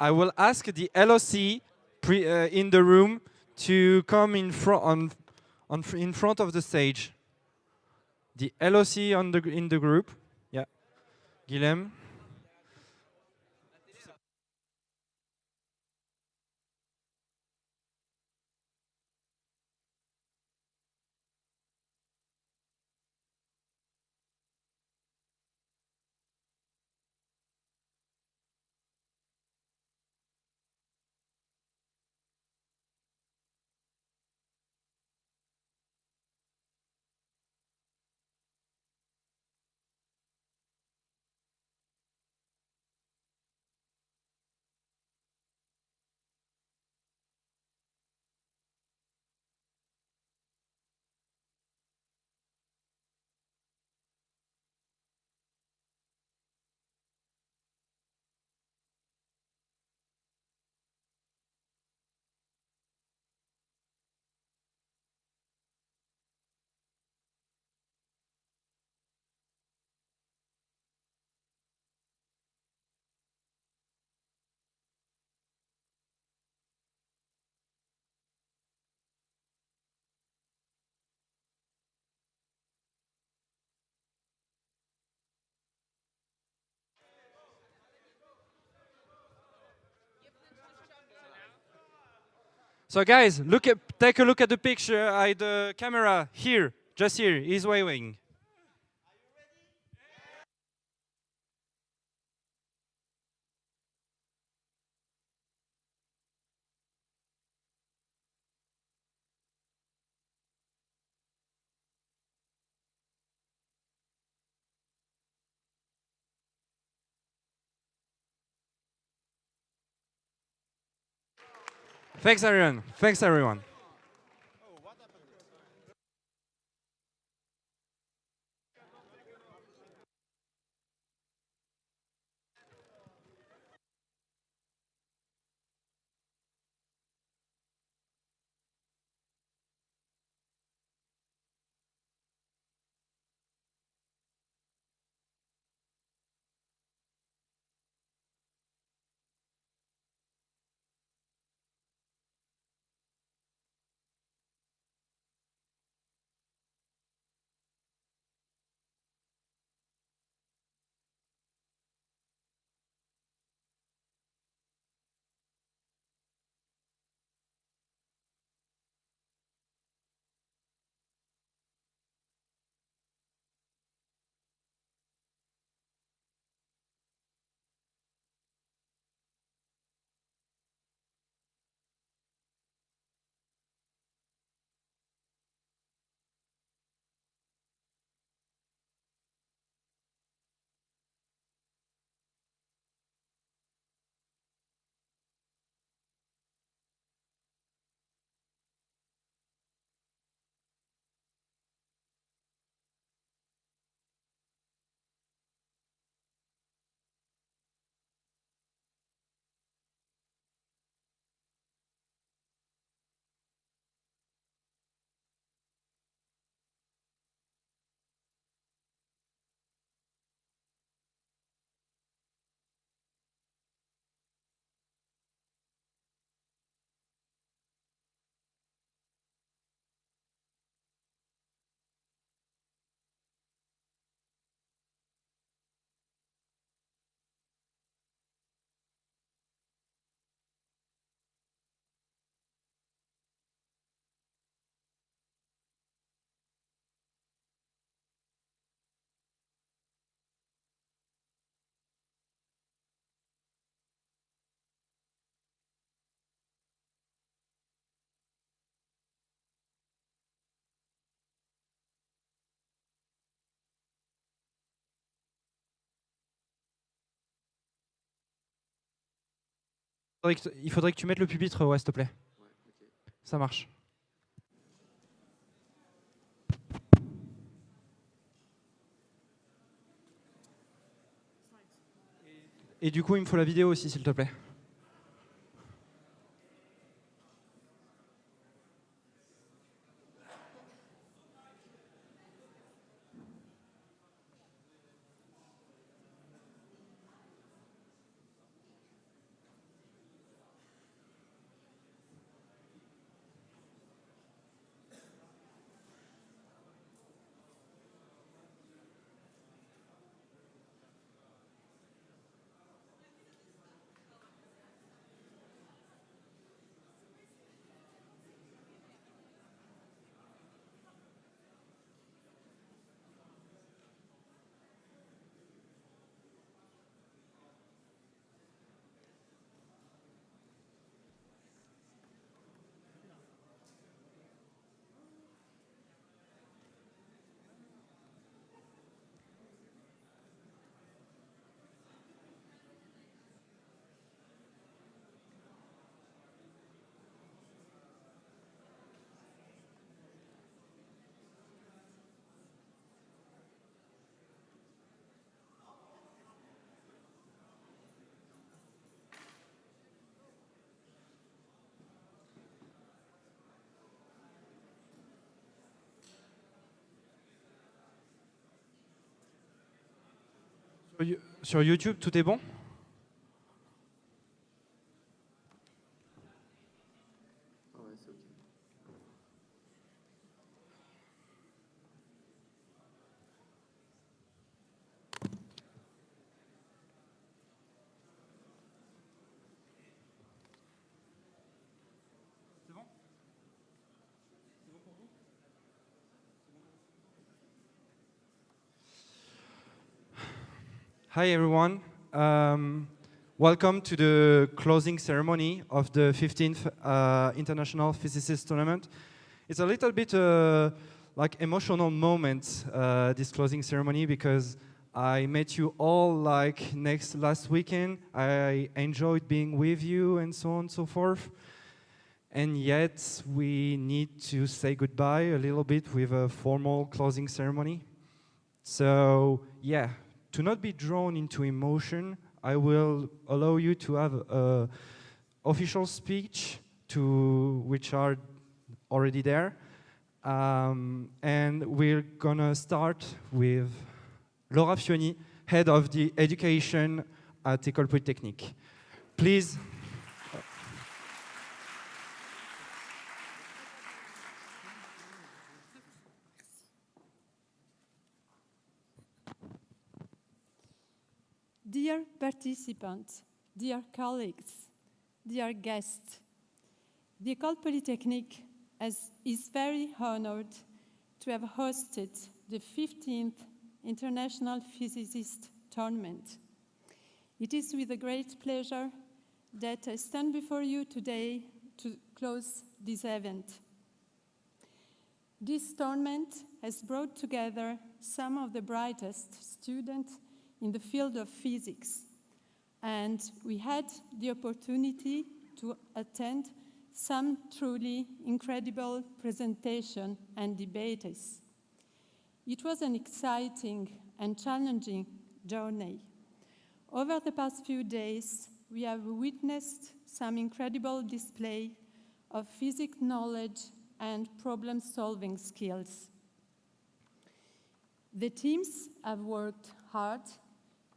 I will ask the LOC in the room to come in in front of the stage. The LOC in the group. Yeah. Guilhem. So guys, take a look at the picture. The camera here, just here. He's waving. Thanks everyone. Thanks everyone. Il faudrait que tu mettes le pupitre, ouais, s'il te plaît. Ça marche. Et du coup, il me faut la vidéo aussi, s'il te plaît. Sur YouTube, tout est bon? Hi everyone. Welcome to the closing ceremony of the 15th International Physicists Tournament. It's a little bit like emotional moment, this closing ceremony, because I met you all like last weekend. I enjoyed being with you and so on and so forth. And yet we need to say goodbye a little bit with a formal closing ceremony. So yeah, to not be drawn into emotion, I will allow you to have an official speech which are already there. And we're gonna start with Laura Fioni, Head of the Education at École Polytechnique. Please. Dear participants, dear colleagues, dear guests, the École Polytechnique is very honored to have hosted the 15th International Physicists Tournament. It is with a great pleasure that I stand before you today to close this event. This tournament has brought together some of the brightest students in the field of physics, and we had the opportunity to attend some truly incredible presentation and debates. It was an exciting and challenging journey. Over the past few days, we have witnessed some incredible display of physics knowledge and problem-solving skills. The teams have worked hard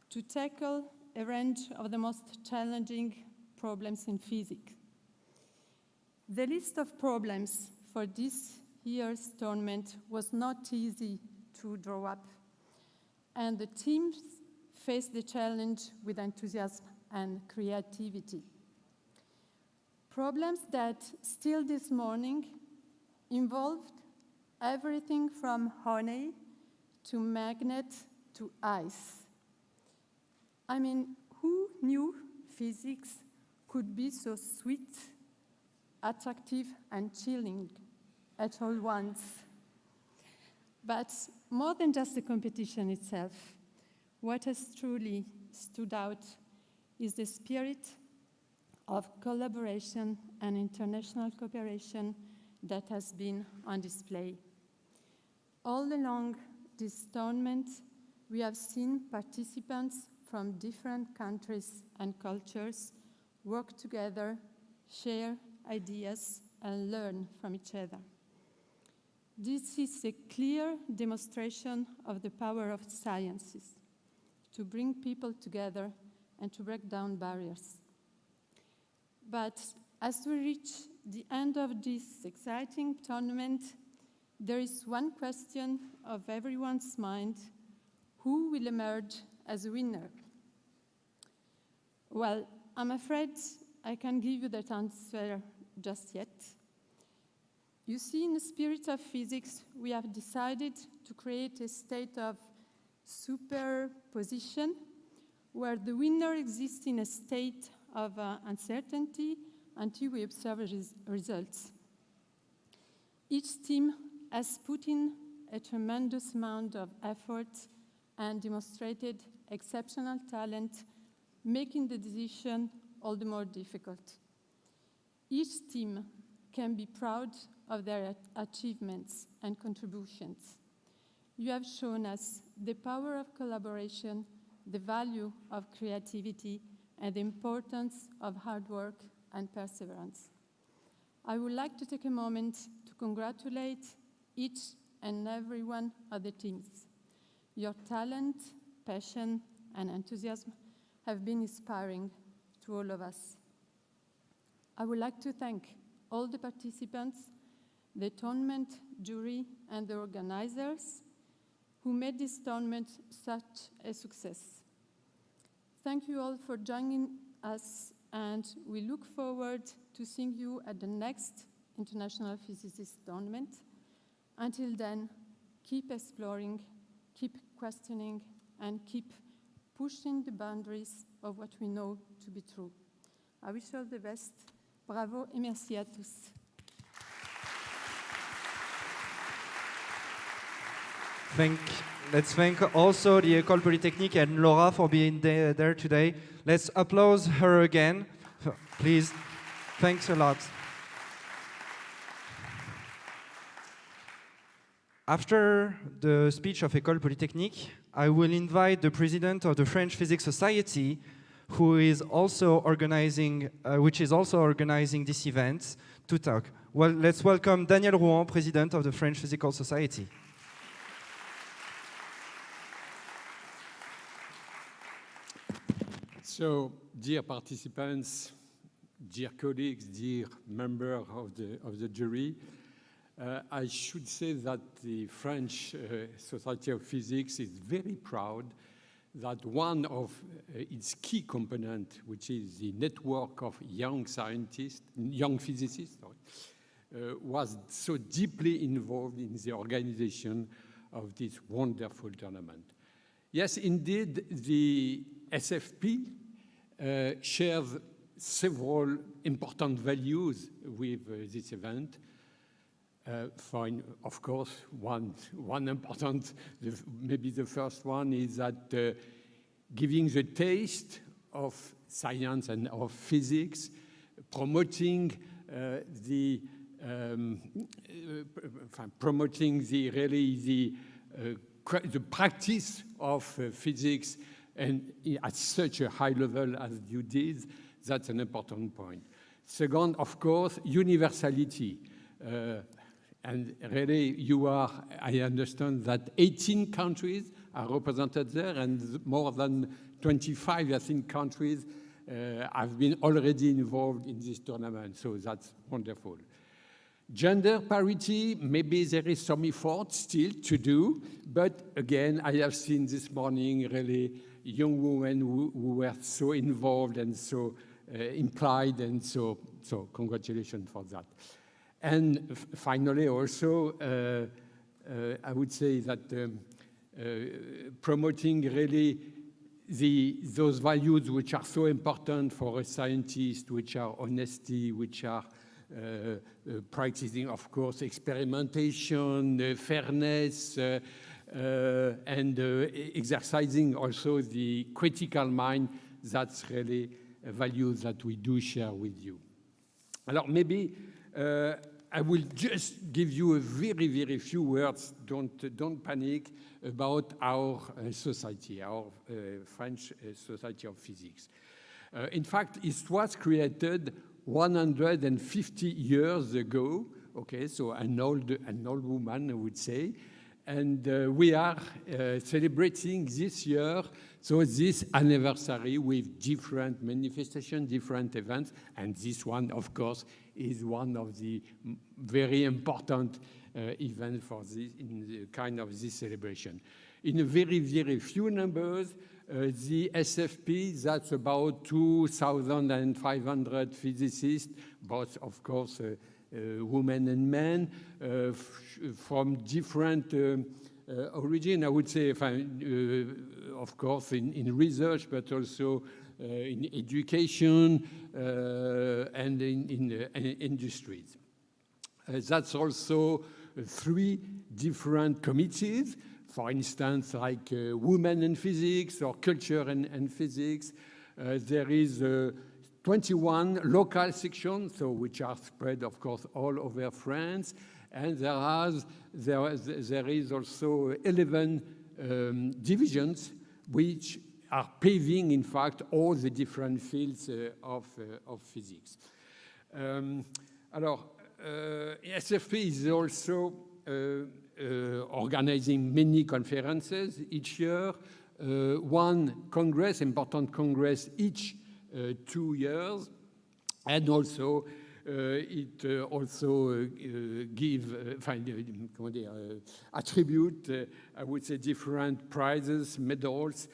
to tackle a range of the most challenging problems in physics. The list of problems for this year's tournament was not easy to draw up, and the teams faced the challenge with enthusiasm and creativity. Problems that still this morning involved everything from honey to magnet to ice. I mean, who knew physics could be so sweet, attractive, and chilling at all once? But more than just the competition itself, what has truly stood out is the spirit of collaboration and international cooperation that has been on display. All along this tournament, we have seen participants from different countries and cultures work together, share ideas, and learn from each other. This is a clear demonstration of the power of sciences to bring people together and to break down barriers. But as we reach the end of this exciting tournament, there is one question of everyone's mind: who will emerge as a winner? Well, I'm afraid I can't give you that answer just yet. You see, in the spirit of physics, we have decided to create a state of superposition where the winner exists in a state of uncertainty until we observe results. Each team has put in a tremendous amount of effort and demonstrated exceptional talent, making the decision all the more difficult. Each team can be proud of their achievements and contributions. You have shown us the power of collaboration, the value of creativity, and the importance of hard work and perseverance. I would like to take a moment to congratulate each and every one of the teams. Your talent, passion, and enthusiasm have been inspiring to all of us. I would like to thank all the participants, the tournament jury, and the organizers who made this tournament such a success. Thank you all for joining us, and we look forward to seeing you at the next International Physicists Tournament. Until then, keep exploring, keep questioning, and keep pushing the boundaries of what we know to be true. I wish you all the best. Bravo et merci à tous. Let's thank also the École Polytechnique and Laura for being there today. Let's applaud her again, please. Thanks a lot. After the speech of École Polytechnique, I will invite the president of the French Physics Society, who is also organizing, this event, to talk. Well, let's welcome Daniel Rouen, president of the French Physical Society. So, dear participants, dear colleagues, dear members of the jury, I should say that the French Society of Physics is very proud that one of its key components, which is the network of young physicists, was so deeply involved in the organization of this wonderful tournament. Yes, indeed, the SFP shares several important values with this event. Of course, one important, maybe the first one, is that giving the taste of science and of physics, promoting the practice of physics, and at such a high level as you did, that's an important point. Second, of course, universality. And really, I understand that 18 countries are represented there, and more than 25, I think, countries have been already involved in this tournament, so that's wonderful. Gender parity, maybe there is some effort still to do, but again, I have seen this morning really young women who were so involved and so implied, and so congratulations for that. And finally, also, I would say that promoting really those values which are so important for a scientist, which are honesty, which are practicing, of course, experimentation, fairness, and exercising also the critical mind. That's really a value that we do share with you. Alors, maybe I will just give you a very, very few words, don't panic, about our society, our French Society of Physics. In fact, it was created 150 years ago, okay, so an old woman, I would say, and we are celebrating this year, so this anniversary with different manifestations, different events, and this one, of course, is one of the very important events for this, in the kind of this celebration. In a very, very few numbers, the SFP, that's about 2,500 physicists, both, of course, women and men, from different origin, I would say, of course, in research, but also in education and in industries. That's also 3 different committees, for instance, like Women in Physics or Culture and Physics. There is 21 local sections, so which are spread, of course, all over France, and there is also 11 divisions which are paving, in fact, all the different fields of physics. SFP is also organizing many conferences each year. one congress, important congress each 2 years, and also it also attribute, I would say, different prizes, medals,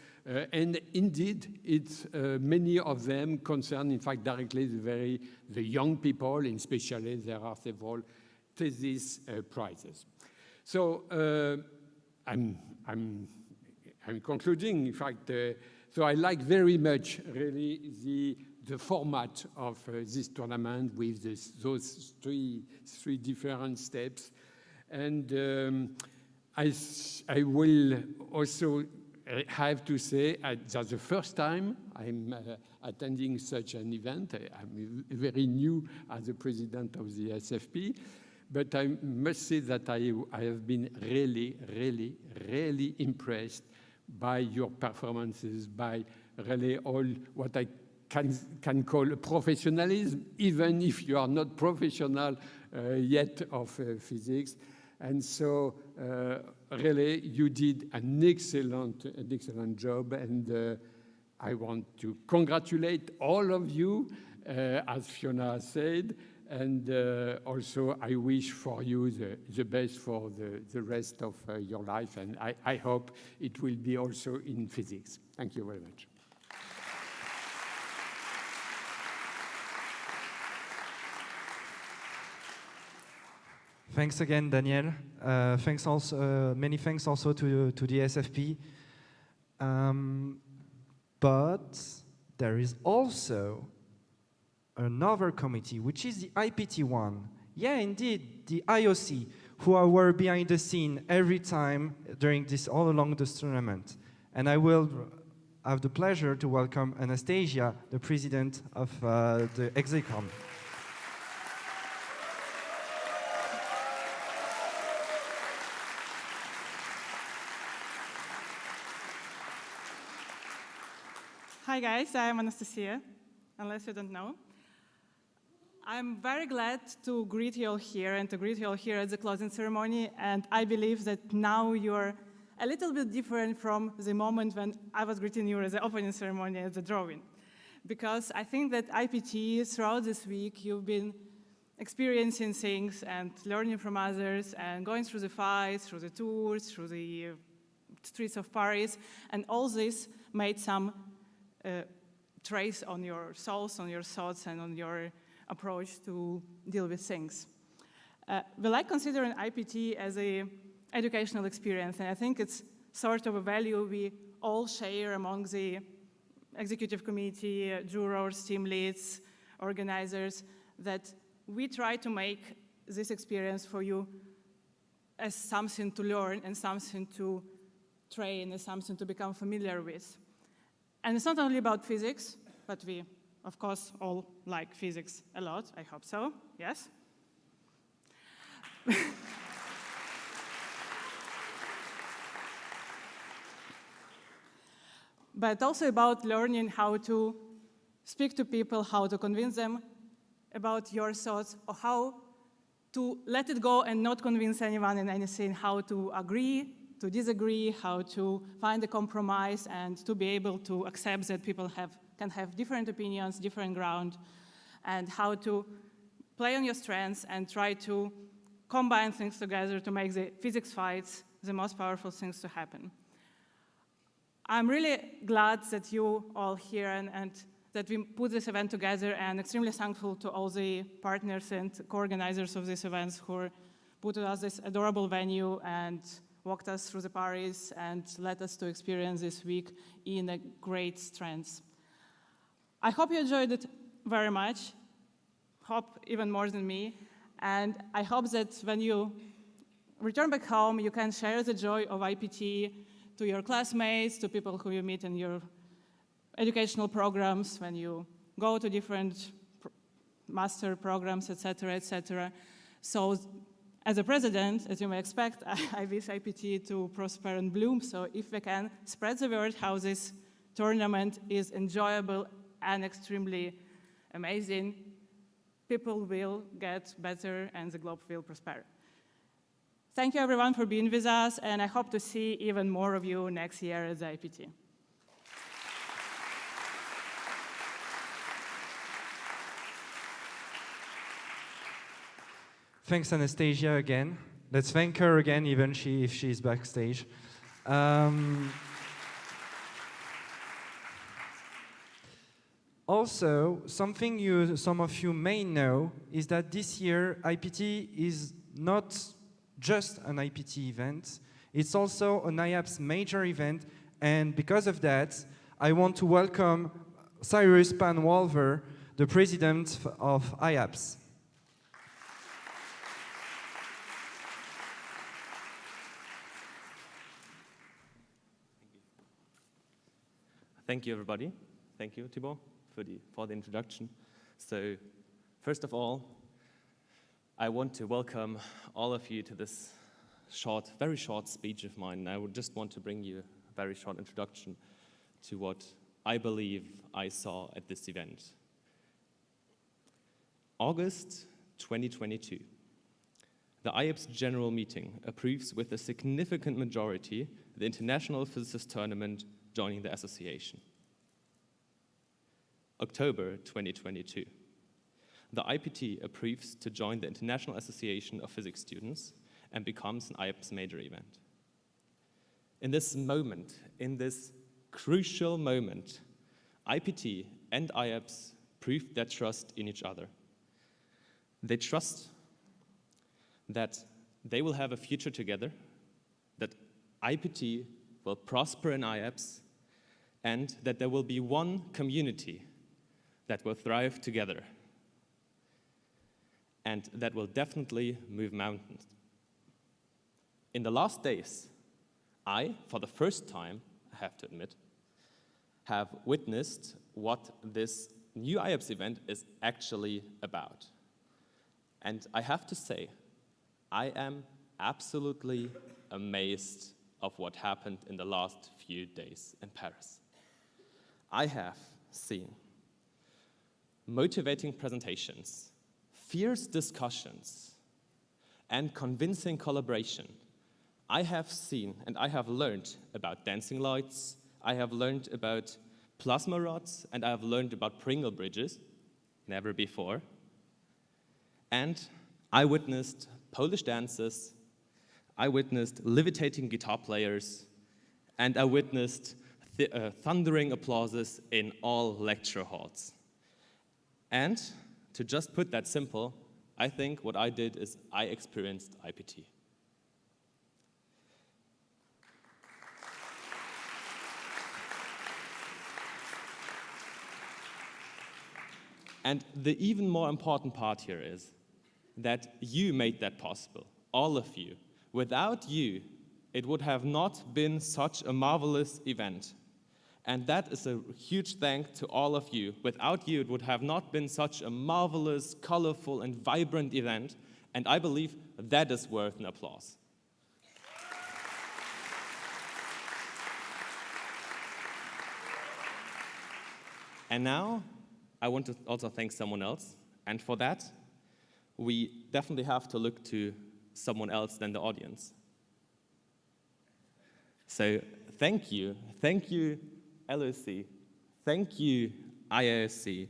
and indeed, it's many of them concern, in fact, directly the young people, and especially there are several thesis prizes. So I'm concluding, in fact, so I like very much really the format of this tournament with those three different steps. And I will also have to say that's the first time I'm attending such an event. I'm very new as the president of the SFP, but I must say that I have been really, really, really impressed by your performances, by really all what I can call professionalism, even if you are not professional yet of physics. And so really you did an excellent job, and I want to congratulate all of you, as Fiona said, and also I wish for you the best for the rest of your life, and I hope it will be also in physics. Thank you very much. Thanks again, Daniel. Thanks also, many thanks also to the SFP. But there is also another committee, which is the IPT one. Yeah, indeed, the IOC, who were behind the scene every time during this, all along this tournament. And I will have the pleasure to welcome Anastasia, the president of the Execom. Hi guys, I'm Anastasia, unless you don't know. I'm very glad to greet you all here and to greet you all here at the closing ceremony, and I believe that now you're a little bit different from the moment when I was greeting you at the opening ceremony at the drawing. Because I think that IPT, throughout this week, you've been experiencing things and learning from others and going through the fights, through the tours, through the streets of Paris, and all this made some trace on your souls, on your thoughts, and on your approach to deal with things. Well, I consider an IPT as an educational experience, and I think it's sort of a value we all share among the executive committee, jurors, team leads, organizers, that we try to make this experience for you as something to learn and something to train and something to become familiar with. And it's not only about physics, but we, of course, all like physics a lot. I hope so, yes? But also about learning how to speak to people, how to convince them about your thoughts, or how to let it go and not convince anyone in anything, how to agree, to disagree, how to find a compromise, and to be able to accept that people can have different opinions, different ground, and how to play on your strengths and try to combine things together to make the physics fights the most powerful things to happen. I'm really glad that you all here and that we put this event together, and extremely thankful to all the partners and co-organizers of these events who put us this adorable venue and walked us through the Paris and led us to experience this week in a great strength. I hope you enjoyed it very much, hope even more than me, and I hope that when you return back home, you can share the joy of IPT to your classmates, to people who you meet in your educational programs, when you go to different master programs, etc., etc. So, as a president, as you may expect, I wish IPT to prosper and bloom. So if we can spread the word how this tournament is enjoyable and extremely amazing, people will get better and the globe will prosper. Thank you everyone for being with us, and I hope to see even more of you next year at the IPT. Thanks, Anastasia, again. Let's thank her again, even if she's backstage. Also, something some of you may know is that this year IPT is not just an IPT event, it's also an IAPS major event, and because of that, I want to welcome Cyrus Panwalver, the president of IAPS. Thank you, everybody. Thank you, Thibaut, for the introduction. So, first of all, I want to welcome all of you to this very short speech of mine. I would just want to bring you a very short introduction to what I believe I saw at this event. August 2022. The IAPS General Meeting approves with a significant majority the International Physicists Tournament joining the association. October 2022. The IPT approves to join the International Association of Physics Students and becomes an IAPS major event. In this moment, in this crucial moment, IPT and IAPS proved their trust in each other. They trust that they will have a future together, that IPT will prosper in IAPS, and that there will be one community that will thrive together and that will definitely move mountains. In the last days, I, for the first time, I have to admit, have witnessed what this new IAPS event is actually about. And I have to say, I am absolutely amazed of what happened in the last few days in Paris. I have seen motivating presentations, fierce discussions, and convincing collaboration. I have seen and I have learned about dancing lights, I have learned about plasma rods, and I have learned about Pringle bridges, never before. And I witnessed Polish dances, I witnessed levitating guitar players, and I witnessed thundering applauses in all lecture halls. And to just put that simple, I think what I did is I experienced IPT. And the even more important part here is that you made that possible, all of you. Without you, it would have not been such a marvelous event. And that is a huge thank to all of you. Without you, it would have not been such a marvelous, colorful, and vibrant event. And I believe that is worth an applause. And now, I want to also thank someone else. And for that, we definitely have to look to someone else than the audience. So thank you LOC, thank you IASC,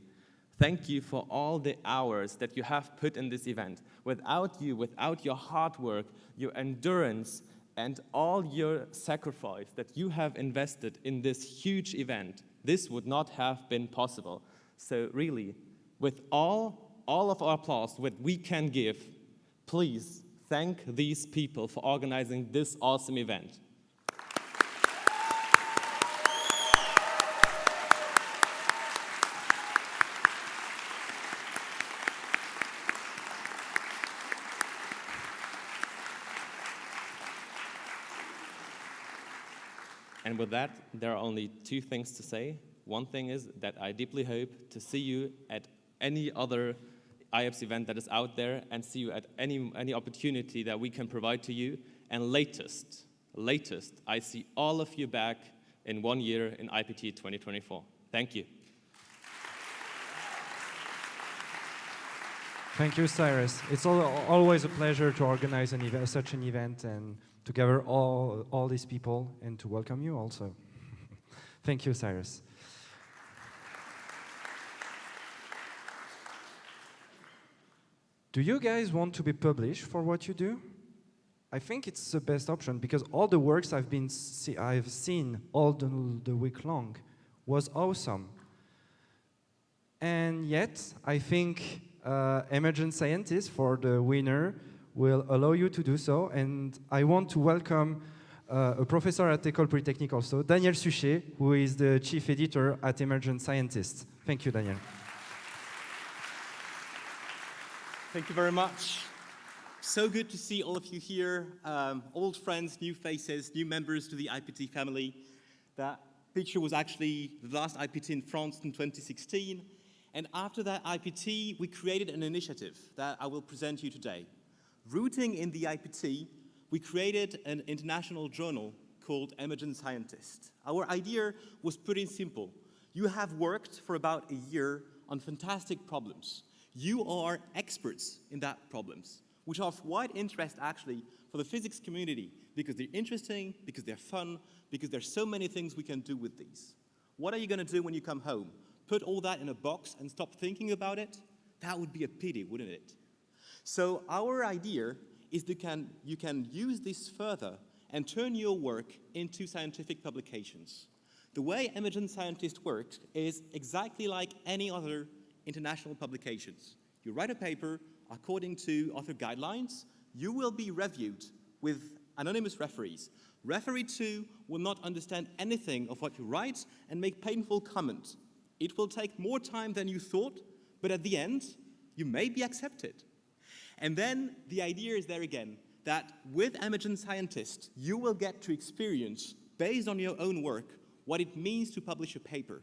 thank you for all the hours that you have put in this event. Without you, without your hard work, your endurance, and all your sacrifice that you have invested in this huge event, this would not have been possible. So really, with all of our applause that we can give, please thank these people for organizing this awesome event. And with that, there are only two things to say. One thing is that I deeply hope to see you at any other IAPS event that is out there and see you at any opportunity that we can provide to you. And latest, I see all of you back in 1 year in IPT 2024. Thank you. Thank you, Cyrus. It's always a pleasure to organize such an event and to gather all these people and to welcome you also. Thank you, Cyrus. Do you guys want to be published for what you do? I think it's the best option because all the works I've seen all the week long was awesome. And yet, I think Emergent Scientist for the winner will allow you to do so. And I want to welcome a professor at École Polytechnique also, Daniel Suchet, who is the chief editor at Emergent Scientist. Thank you, Daniel. Thank you very much. So good to see all of you here, old friends, new faces, new members to the IPT family. That picture was actually the last IPT in France in 2016. And after that IPT, we created an initiative that I will present you today. Rooting in the IPT, we created an international journal called Emergent Scientist. Our idea was pretty simple. You have worked for about a year on fantastic problems. You are experts in that problems, which are of wide interest actually for the physics community because they're interesting, because they're fun, because there's so many things we can do with these. What are you going to do when you come home? Put all that in a box and stop thinking about it? That would be a pity, wouldn't it? So our idea is you can use this further and turn your work into scientific publications. The way Emergent Scientist works is exactly like any other international publications. You write a paper according to author guidelines. You will be reviewed with anonymous referees. Referee 2 will not understand anything of what you write and make painful comments. It will take more time than you thought, but at the end, you may be accepted. And then the idea is there again, that with Emergent Scientist, you will get to experience, based on your own work, what it means to publish a paper.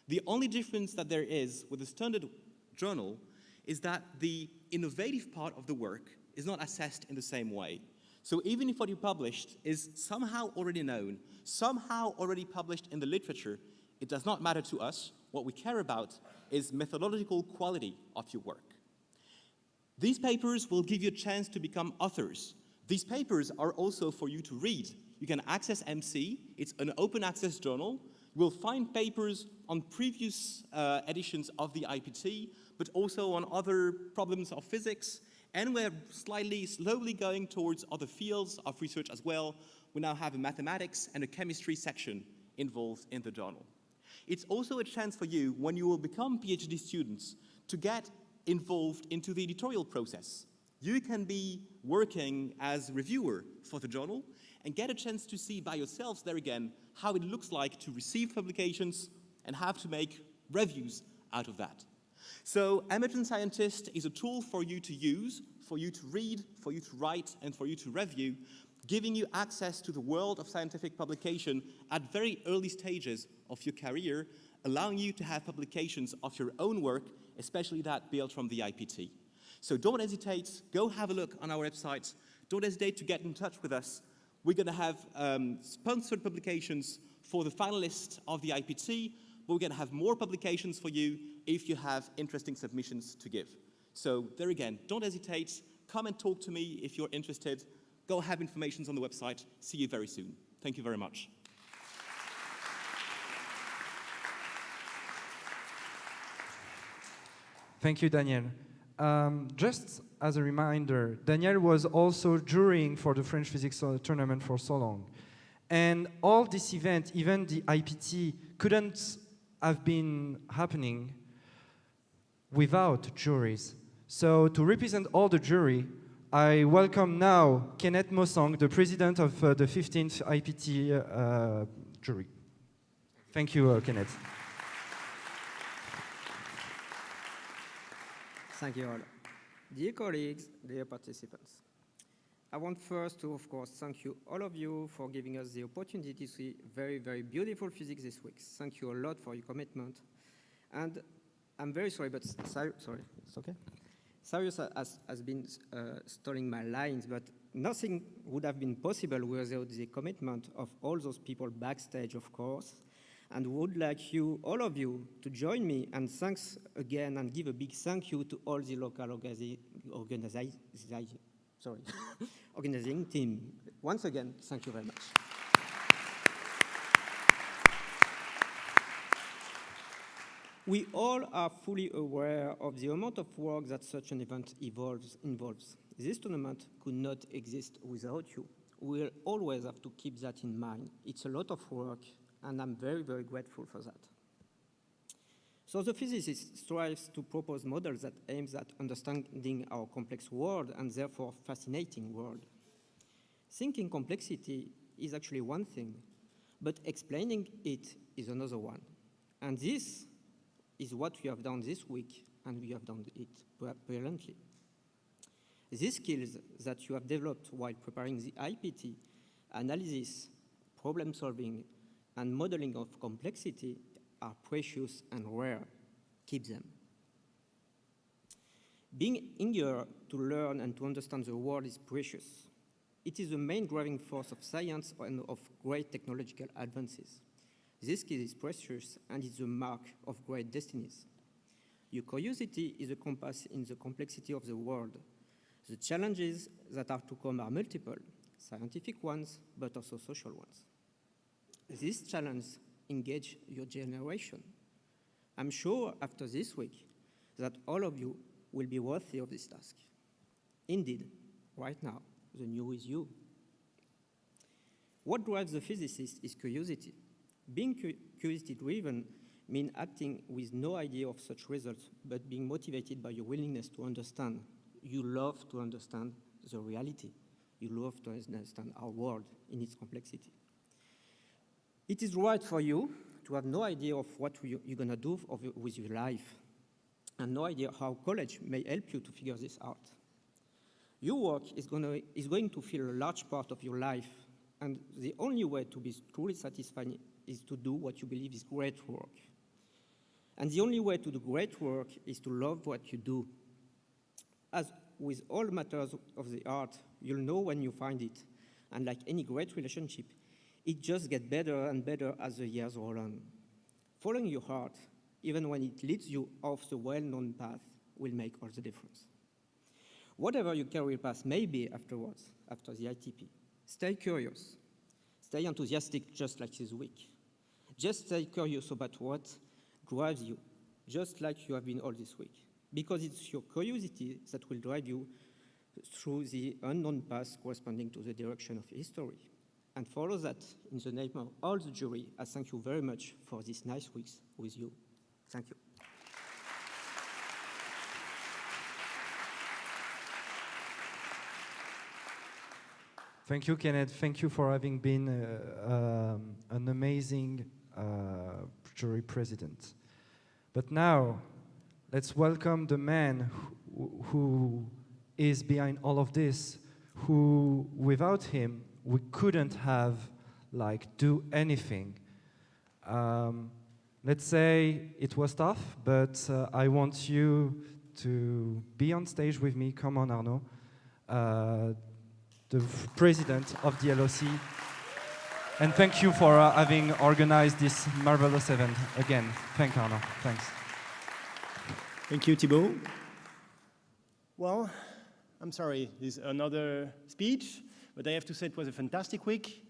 The only difference that there is with the standard journal is that the innovative part of the work is not assessed in the same way. So even if what you published is somehow already known, somehow already published in the literature, it does not matter to us. What we care about is methodological quality of your work. These papers will give you a chance to become authors. These papers are also for you to read. You can access MC. It's an open access journal. You will find papers on previous editions of the IPT, but also on other problems of physics. And we're slowly going towards other fields of research as well. We now have a mathematics and a chemistry section involved in the journal. It's also a chance for you, when you will become PhD students, to get involved into the editorial process. You can be working as reviewer for the journal and get a chance to see by yourselves there again how it looks like to receive publications and have to make reviews out of that. So Emergent Scientist is a tool for you to use, for you to read, for you to write, and for you to review, giving you access to the world of scientific publication at very early stages of your career, allowing you to have publications of your own work, especially that built from the IPT. So don't hesitate, go have a look on our website. Don't hesitate to get in touch with us. We're going to have sponsored publications for the finalists of the IPT, but we're going to have more publications for you if you have interesting submissions to give. So there again, don't hesitate, come and talk to me if you're interested. Go have information on the website. See you very soon. Thank you very much. Thank you, Daniel. Just as a reminder, Daniel was also jurying for the French Physics Tournament for so long. And all this event, even the IPT, couldn't have been happening without juries. So to represent all the jury, I welcome now Kenneth Mossang, the president of the 15th IPT jury. Thank you, Kenneth. Thank you all. Dear colleagues, dear participants, I want first to, of course, thank you, all of you, for giving us the opportunity to see very, very beautiful physics this week. Thank you a lot for your commitment. And I'm very sorry, but sorry, it's okay? Cyrus has been stealing my lines, but nothing would have been possible without the commitment of all those people backstage, of course. and would like you, all of you, to join me, and thanks again, and give a big thank you to all the local organizing team. Once again, thank you very much. We all are fully aware of the amount of work that such an event involves. This tournament could not exist without you. We'll always have to keep that in mind. It's a lot of work, and I'm very, very grateful for that. So the physicist strives to propose models that aims at understanding our complex world and therefore fascinating world. Thinking complexity is actually one thing, but explaining it is another one. And this is what we have done this week, and we have done it brilliantly. These skills that you have developed while preparing the IPT, analysis, problem solving, and modeling of complexity are precious and rare. Keep them. Being eager to learn and to understand the world is precious. It is the main driving force of science and of great technological advances. This skill is precious and is the mark of great destinies. Your curiosity is a compass in the complexity of the world. The challenges that are to come are multiple, scientific ones, but also social ones. These challenges engage your generation. I'm sure after this week that all of you will be worthy of this task. Indeed, right now, the new is you. What drives the physicist is curiosity. Being curiosity-driven means acting with no idea of such results, but being motivated by your willingness to understand. You love to understand the reality. You love to understand our world in its complexity. It is right for you to have no idea of what you're going to do with your life, and no idea how college may help you to figure this out. Your work is going to fill a large part of your life, and the only way to be truly satisfied is to do what you believe is great work. And the only way to do great work is to love what you do. As with all matters of the art, you'll know when you find it. And like any great relationship, it just gets better and better as the years roll on. Following your heart, even when it leads you off the well-known path, will make all the difference. Whatever your career path may be afterwards, after the ITP, stay curious. Stay enthusiastic just like this week. Just stay curious about what drives you, just like you have been all this week. Because it's your curiosity that will drive you through the unknown path corresponding to the direction of history. And follow that in the name of all the jury. I thank you very much for this nice weeks with you. Thank you. Thank you, Kenneth. Thank you for having been an amazing jury president. But now, let's welcome the man who is behind all of this, who, without him, we couldn't have, do anything. Let's say it was tough, but I want you to be on stage with me. Come on, Arnaud. The president of the LOC. And thank you for having organized this marvelous event again. Thank you, Arnaud. Thanks. Thank you, Thibaut. Well, I'm sorry, this is another speech, but I have to say it was a fantastic week.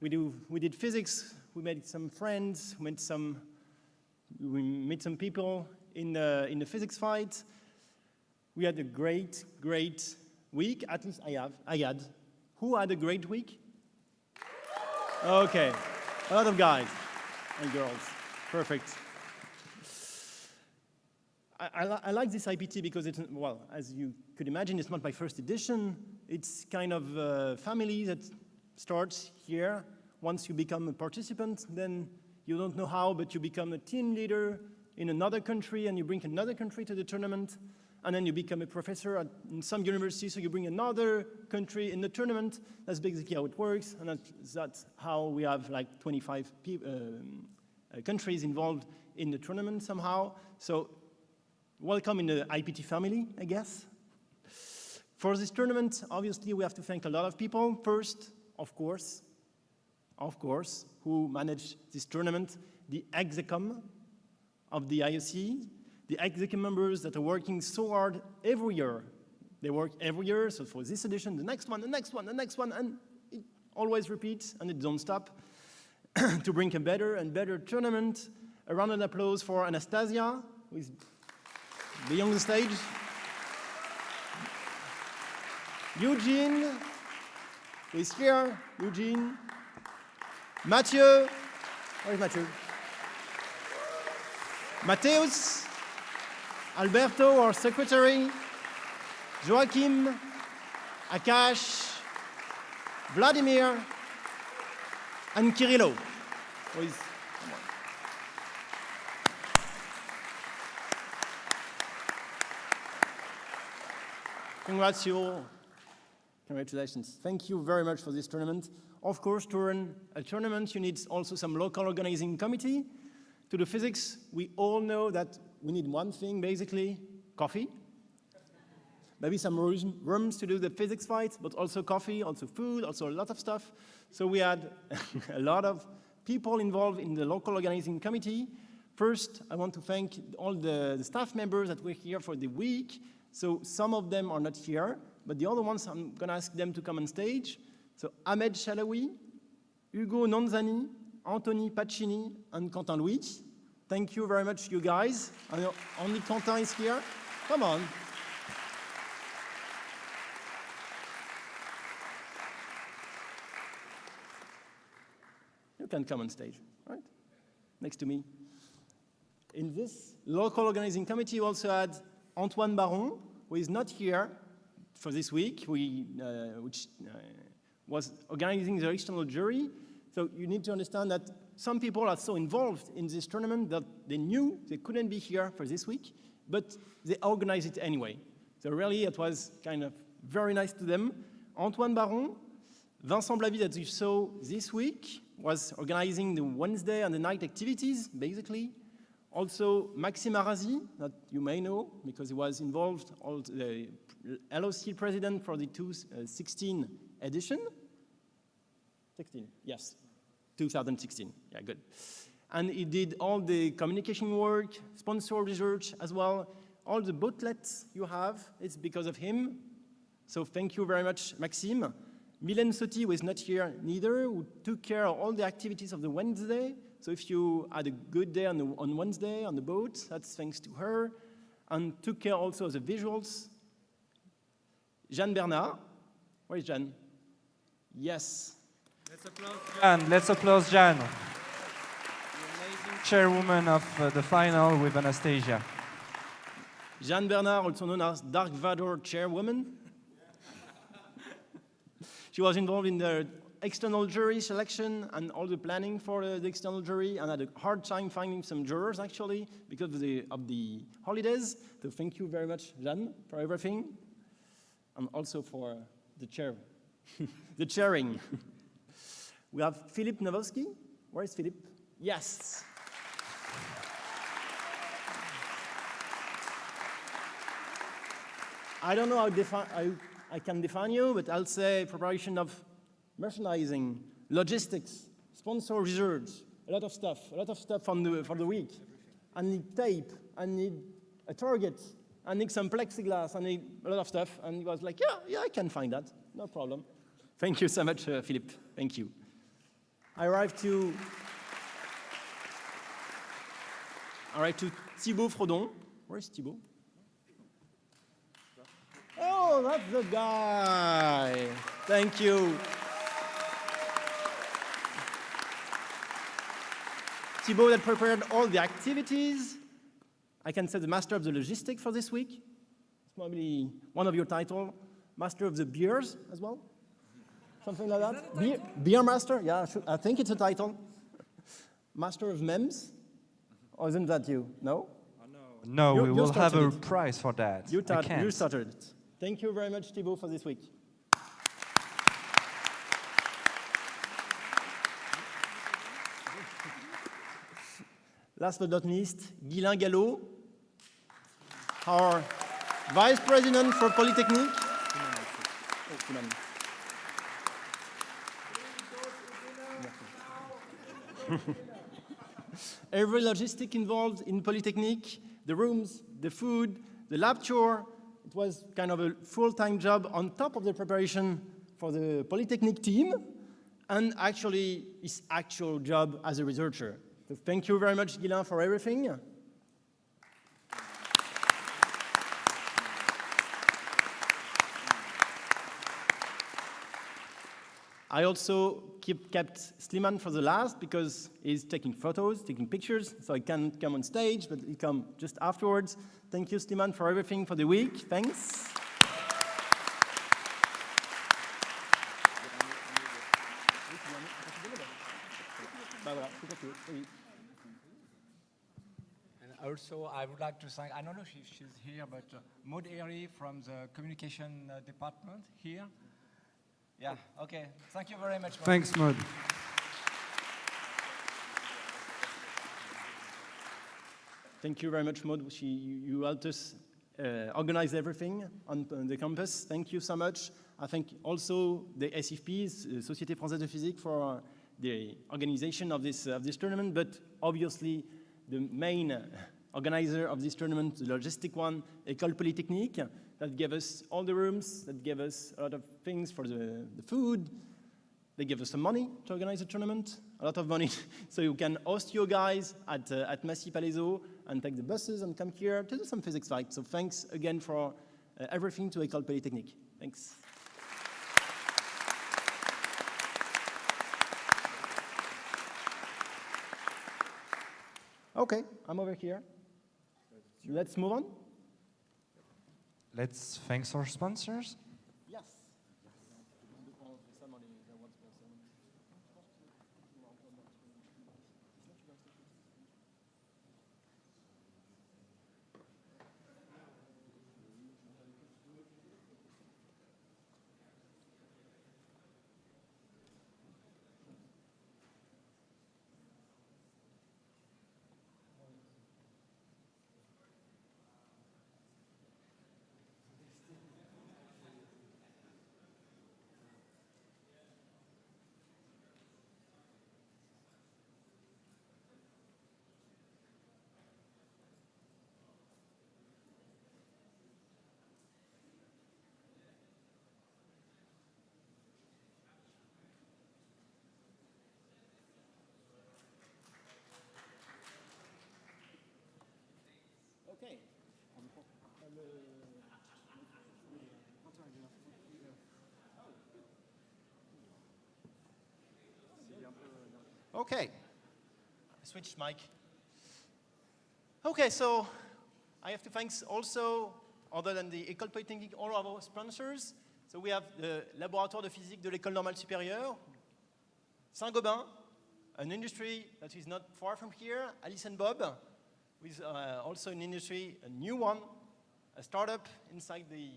We did physics, we made some friends, we met some people in the physics fight. We had a great week, at least I had. Who had a great week? Okay, a lot of guys and girls, perfect. I like this IPT because it's, well, as you could imagine, it's not my first edition. It's kind of a family that starts here. Once you become a participant, then you don't know how, but you become a team leader in another country, and you bring another country to the tournament, and then you become a professor in some university, so you bring another country in the tournament. That's basically how it works, and that's how we have 25 countries involved in the tournament somehow. So welcome in the IPT family, I guess. For this tournament, obviously, we have to thank a lot of people. First, of course, who managed this tournament, the execom of the IOC, the execom members that are working so hard every year. They work every year, so for this edition, the next one, the next one, the next one, and it always repeats, and it don't stop, to bring a better and better tournament. A round of applause for Anastasia, who is beyond the stage. Eugene, who is here. Eugene. Mathieu. Where is Mathieu? Mateus. Alberto, our secretary. Joachim. Akash. Vladimir. And Kirilo, who is Congrats you all. Congratulations. Thank you very much for this tournament. Of course, to run a tournament, you need also some local organizing committee. To the physics, we all know that we need one thing, basically, coffee. Maybe some rooms to do the physics fights, but also coffee, also food, also a lot of stuff. So we had a lot of people involved in the local organizing committee. First, I want to thank all the staff members that were here for the week. So some of them are not here, but the other ones, I'm going to ask them to come on stage. So Ahmed Chalawi, Hugo Nonzani, Anthony Pacini, and Quentin Louis. Thank you very much, you guys. I know only Quentin is here. Come on. You can come on stage, right? Next to me. In this local organizing committee, we also had Antoine Baron, who is not here for this week, which was organizing the external jury. So you need to understand that some people are so involved in this tournament that they knew they couldn't be here for this week, but they organized it anyway. So really, it was kind of very nice to them. Antoine Baron, Vincent Blavy, that you saw this week, was organizing the Wednesday and the night activities, basically. Also, Maxime Arazi, that you may know, because he was involved, the LOC president for the 2016 edition. 16, yes, 2016, yeah, good. And he did all the communication work, sponsor research as well. All the booklets you have, it's because of him. So thank you very much, Maxime. Mylène Sotti was not here neither, who took care of all the activities of the Wednesday. So if you had a good day on Wednesday on the boat, that's thanks to her. And took care also of the visuals. Jeanne Bernard. Where is Jeanne? Yes. Let's applaud Jeanne. Let's applaud Jeanne. Chairwoman of the final with Anastasia. Jeanne Bernard, also known as Dark Vador Chairwoman. She was involved in the external jury selection and all the planning for the external jury, and had a hard time finding some jurors, actually, because of the holidays. So thank you very much, Jeanne, for everything, and also for the chair, the chairing. We have Philippe Nowolski. Where is Philippe? Yes. I don't know how I can define you, but I'll say preparation of merchandising, logistics, sponsor research, a lot of stuff for the week. I need tape, I need a target, I need some plexiglass, I need a lot of stuff. And he was like, yeah, I can find that, no problem. Thank you so much, Philippe, thank you. I arrived to Thibaut Frodon. Where is Thibaut? Oh, that's the guy. Thank you. Thibaut that prepared all the activities. I can say the master of the logistics for this week. It's probably one of your titles. Master of the beers as well. Something like that. Beer master? Yeah, I think it's a title. Master of memes? Or isn't that you? No? No, we will have a prize for that. You started it. Thank you very much, Thibaut, for this week. Last but not least, Guylain Gallo, our Vice President for Polytechnique. every logistic involved in Polytechnique, the rooms, the food, the lab tour. It was kind of a full-time job on top of the preparation for the Polytechnique team, and actually his actual job as a researcher. So thank you very much, Guilain, for everything. I also kept Sliman for the last because he's taking photos, taking pictures, so he can't come on stage, but he'll come just afterwards. Thank you, Sliman, for everything for the week. Thanks. And also, I would like to thank, I don't know if she's here, but Maud Airy from the communication department here. Yeah, okay. Thank you very much. Thanks, Maud. Thank you very much, Maud. You helped us organize everything on the campus. Thank you so much. I thank also the SFPs, Société Française de Physique, for the organization of this tournament, but obviously the main organizer of this tournament, the logistic one, École Polytechnique, that gave us all the rooms, that gave us a lot of things for the food. They gave us some money to organize the tournament, a lot of money, so you can host your guys at Massy Palaiseau and take the buses and come here to do some physics fight. So thanks again for everything to École Polytechnique. Thanks. Okay, I'm over here. Let's move on. Let's thank our sponsors. Yes. Okay. Okay. Switch mic. Okay, so I have to thank also, other than the École Polytechnique, all of our sponsors. So we have the Laboratoire de Physique de l'École Normale Supérieure, Saint-Gobain, an industry that is not far from here, Alice and Bob, with also an industry, a new one, a startup inside the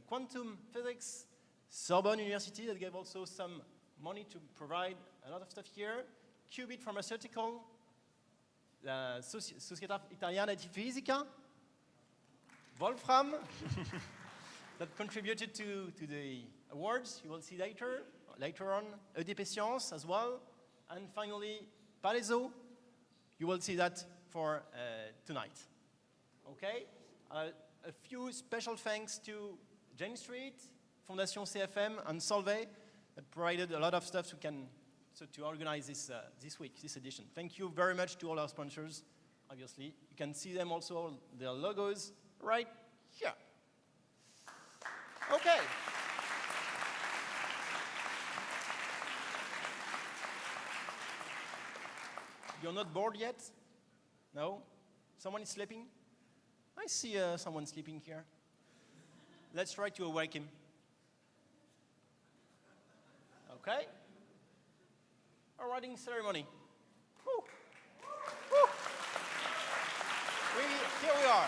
quantum physics, Sorbonne University that gave also some money to provide a lot of stuff here, Qubit Pharmaceutical, la Società Italiana di Fisica, Wolfram, that contributed to the awards you will see later on, EDP Sciences as well, and finally, Palaiseau, you will see that for tonight. Okay? A few special thanks to Jane Street, Fondation CFM, and Solvay that provided a lot of stuff to organize this week, this edition. Thank you very much to all our sponsors, obviously. You can see them also, their logos, right here. Okay. You're not bored yet? No? Someone is sleeping? I see someone sleeping here. Let's try to awake him. Okay? A writing ceremony. Woo. Woo. Here we are.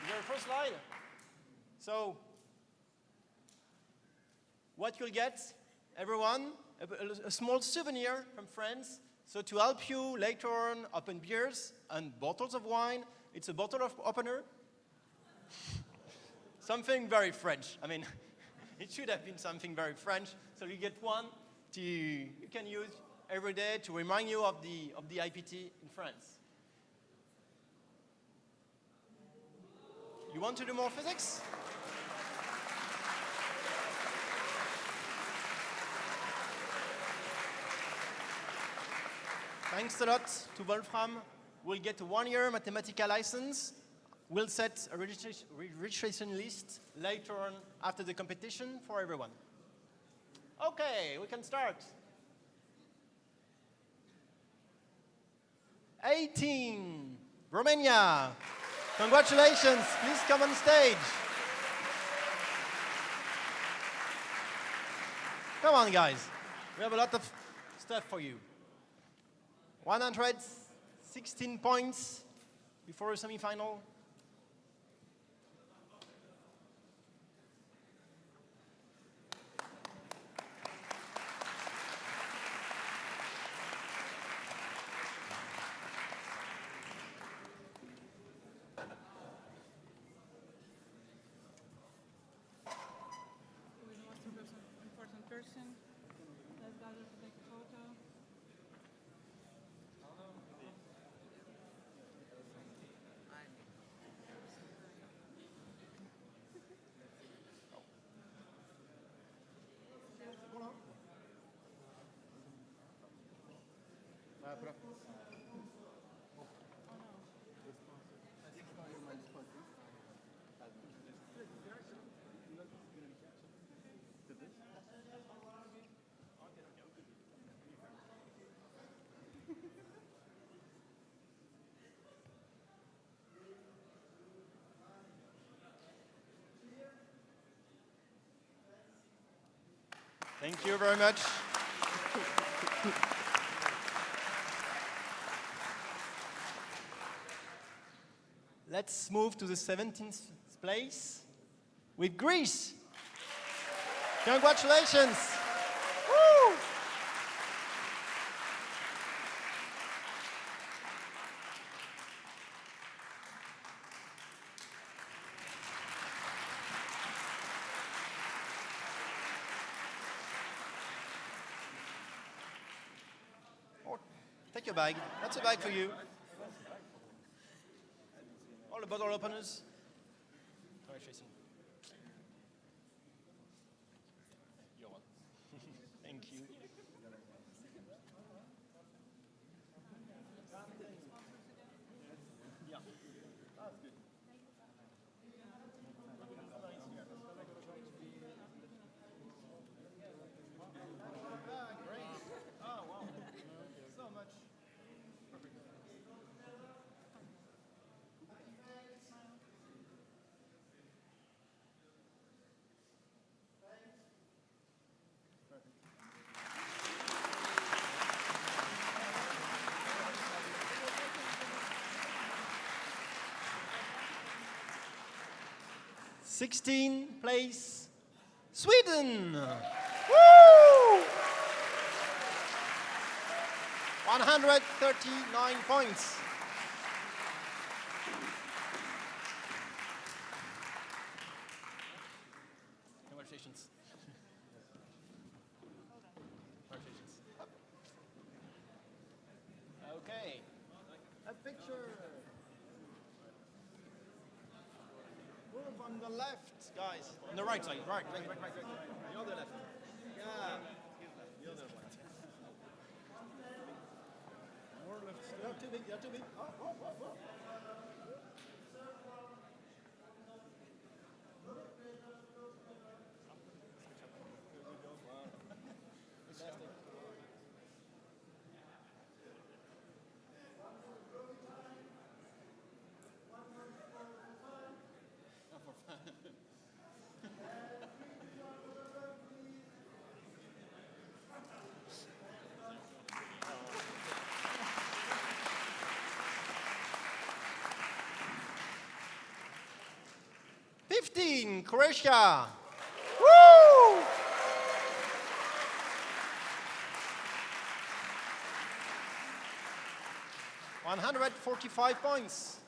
Your first slide. So, what you'll get, everyone, a small souvenir from France. So to help you later on open beers and bottles of wine, it's a bottle of opener. Something very French. I mean, it should have been something very French. So you get one you can use every day to remind you of the IPT in France. You want to do more physics? Thanks a lot to Wolfram. We'll get a 1-year mathematical license. We'll set a registration list later on after the competition for everyone. Okay, we can start. 18, Romania. Congratulations, please come on stage. Come on, guys. We have a lot of stuff for you. 116 points before a semi-final. Who is the most important person? Let's gather to take a photo. Thank you very much. Let's move to the 17th place with Greece. Congratulations. Woo! Take your bag. That's a bag for you. All the bottle openers. Congratulations. You're welcome. Thank you. Yeah. That's good. Great. Oh, wow. So much. Perfect. 16th place, Sweden. Woo! 139 points. Congratulations. Congratulations. Okay. A picture. Move on the left, guys. On the right side. Right. The other left. Yeah. The other one. More left. You're too big. You're too big. Oh. Croatia. Woo! $145 points.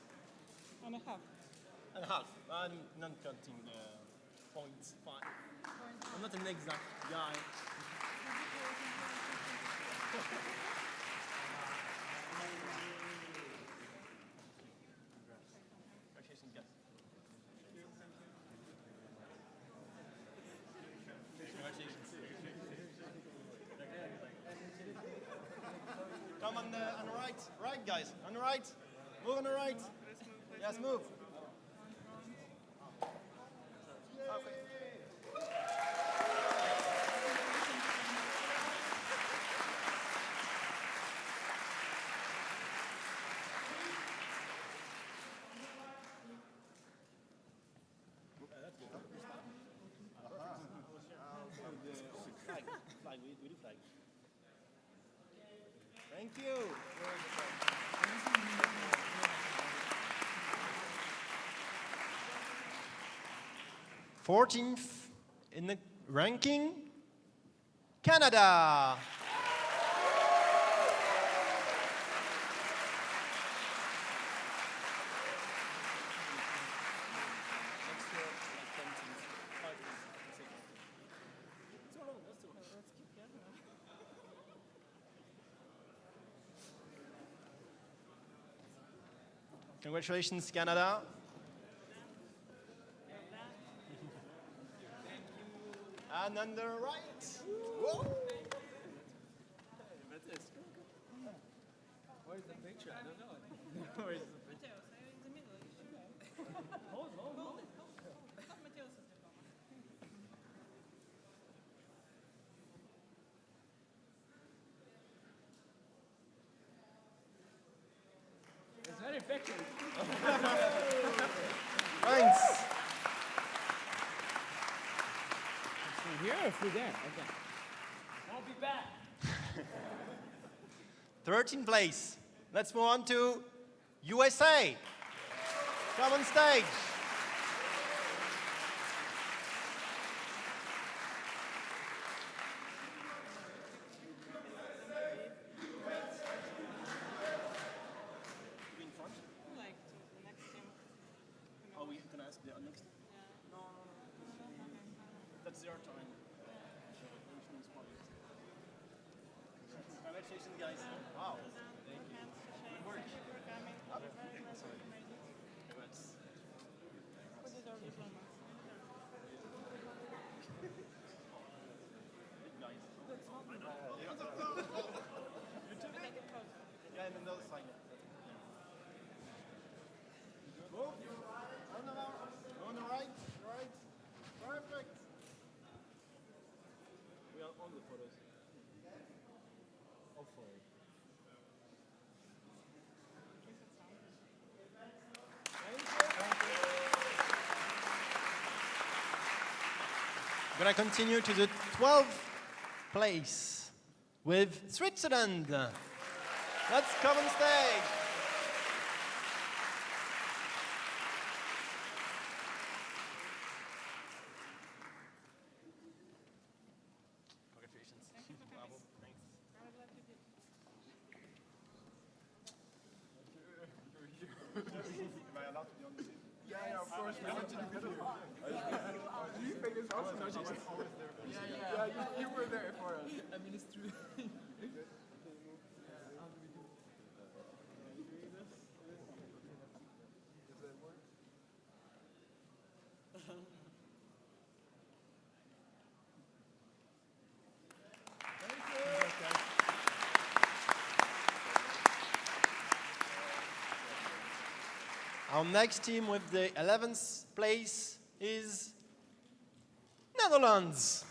And a half. And a half. I'm not counting the points. Fine. I'm not an exact guy. Come on the right. Right, guys. On the right. Move on the right. Yes, move. Okay. Flag, we do flag. Thank you. 14th in the ranking, Canada. Congratulations, Canada. And on the right. Whoa. Where's the picture? I don't know. Where's the picture? Hold it. There's many pictures. Thanks. From here or through there? Okay. I'll be back. 13th place. Let's move on to USA. Come on stage. Like the next team. Are we going to ask the next? No. That's your time. Congratulations, guys. Wow. Yeah, and another side. Move. On the right. Perfect. We are on the photos. Hopefully. We're going to continue to the 12th place with Switzerland. Let's come on stage. Congratulations. Bravo. Thanks. Am I allowed to be on the scene? Yeah, of course. We want to do video. You think it's awesome? Yeah, you were there for us. I mean, it's true. Our next team with the 11th place is Netherlands.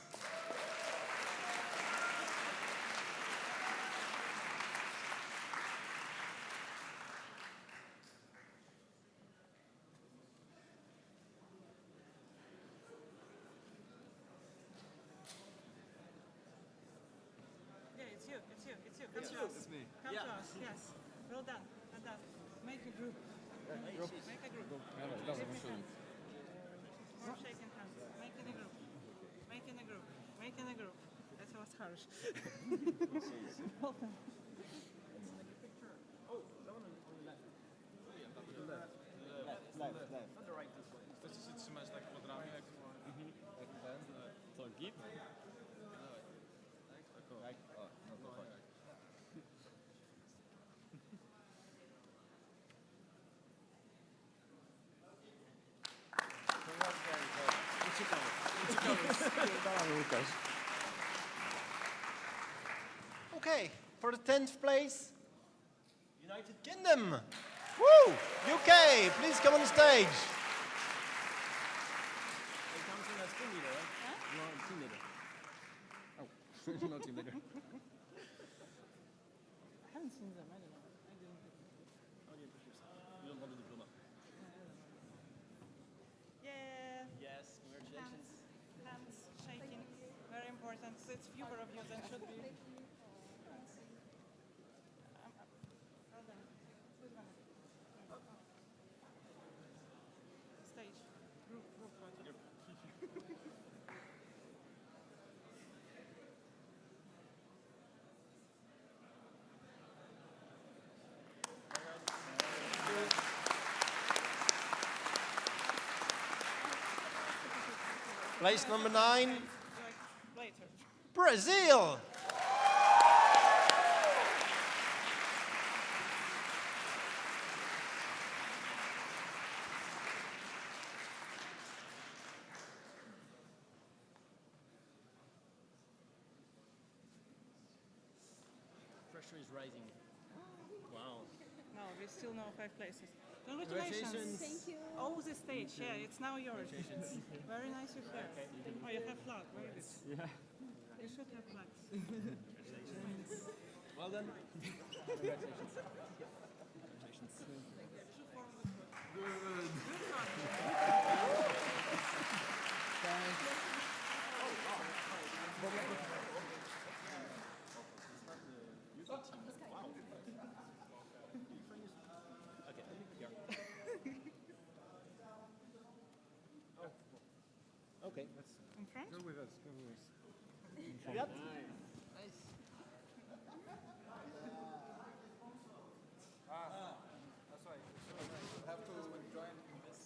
Yeah, it's you. Come to us. It's me. Come to us, yes. Well done. Make a group. Make a group. We're shaking hands. Making a group. That was harsh. Well done. Left. On the right this way. To się trzymać tak pod ramię, jak ten. Co, git? Tak? O, no to chodź. Okay, for the 10th place, United Kingdom. Woo! UK, please come on stage. I haven't seen them. I don't know. Yeah. Yes, congratulations. Hands shaking. Very important. So it's fewer of you than should be. Stage. Group photo. Place number 9, Later. Brazil. Pressure is rising. Wow. No, we still know 5 places. Congratulations. Thank you. Oh, the stage. Yeah, it's now yours. Very nice you have. Oh, you have flag. Very good. Yeah. You should have flags. Well done. Okay. Confront? Go with us. Yep. That's right. You have to join in this.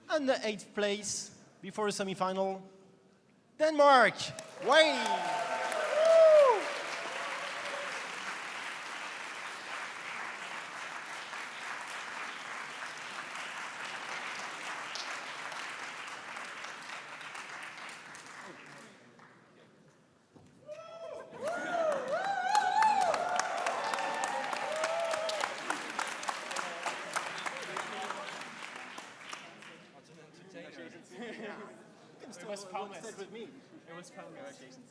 And the 8th place before the semi-final, Denmark. Way. It was promised. With me. It was promised. Congratulations.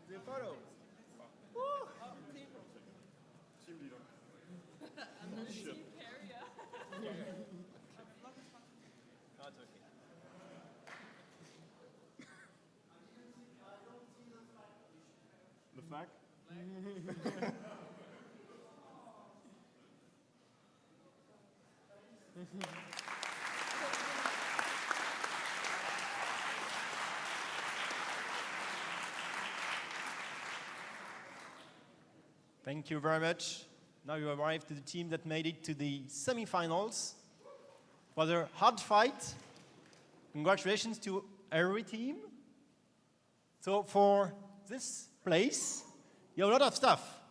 The photo. The flag? Thank you very much. Now you arrived to the team that made it to the semi-finals. It was a hard fight. Congratulations to every team. So for this place, you have a lot of stuff.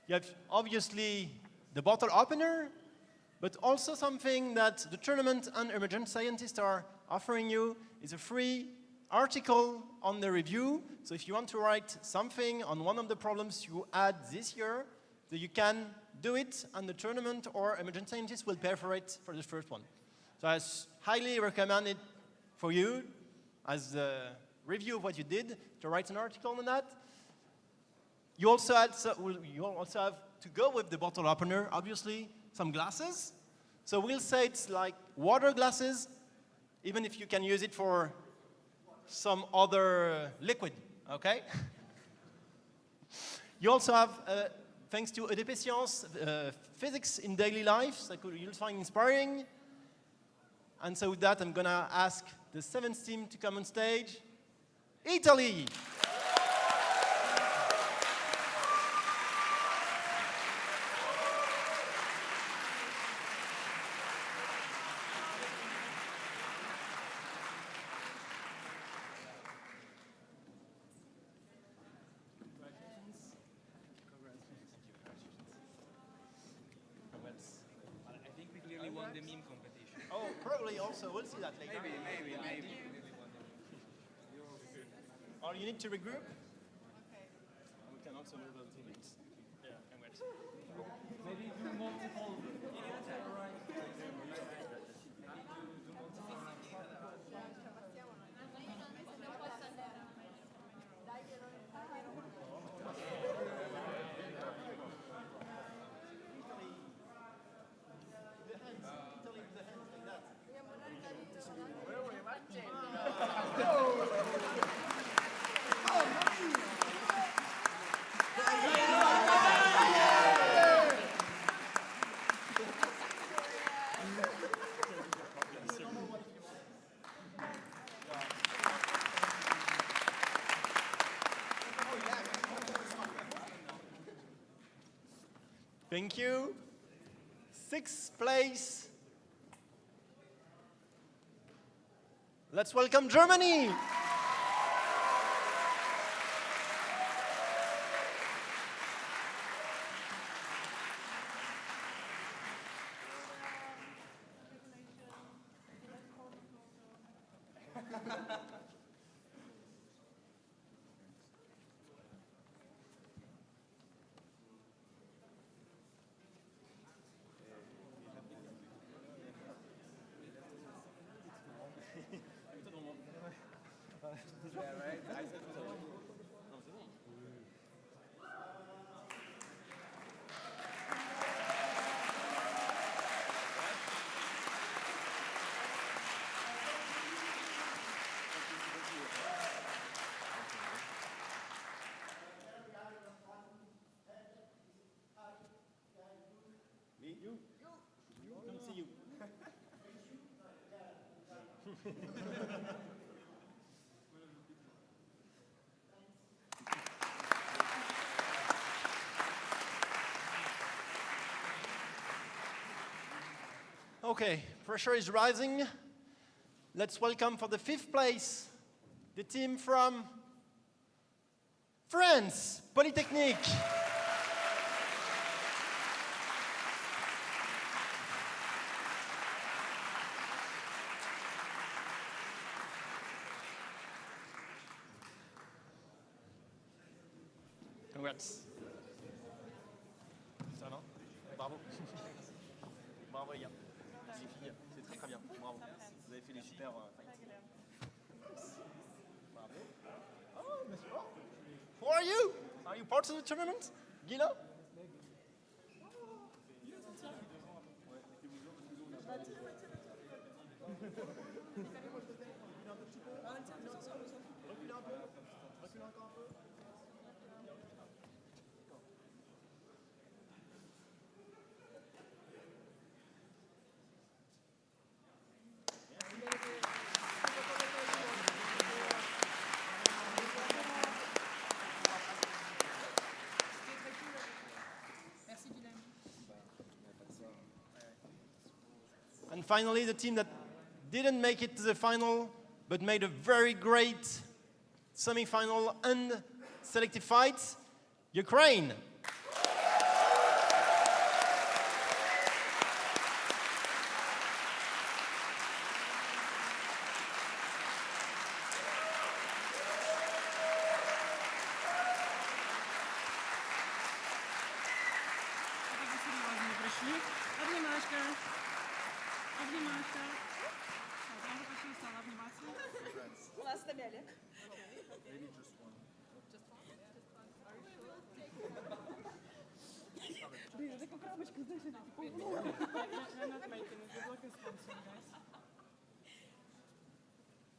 You have obviously the bottle opener, but also something that the tournament and emergent scientists are offering you is a free article on the review. So if you want to write something on one of the problems you had this year, so you can do it, and the tournament or emergent scientists will pay for it for the first one. So I highly recommend it for you as a review of what you did to write an article on that. You also have to go with the bottle opener, obviously, some glasses. So we'll say it's like water glasses, even if you can use it for some other liquid, okay? You also have, thanks to EDP Sciences, physics in daily life that you'll find inspiring. And so with that, I'm gonna ask the 7th team to come on stage. Italy! so we'll see that later. Maybe. Or you need to regroup? Okay. We can also move a little bit. Yeah, congrats. Maybe do multiple. Thank you. 6th place. Let's welcome Germany. Okay, pressure is rising. Let's welcome for the 5th place the team from France, Polytechnique. Congrats. Ça va? Bravo. Bravo les gars. Les filles, c'est très très bien. Bravo. Vous avez fait des super fights. Bravo. Oh, monsieur. Who are you? Are you part of the tournament? Gila? And finally, the team that didn't make it to the final, but made a very great semi-final and selective fight, Ukraine.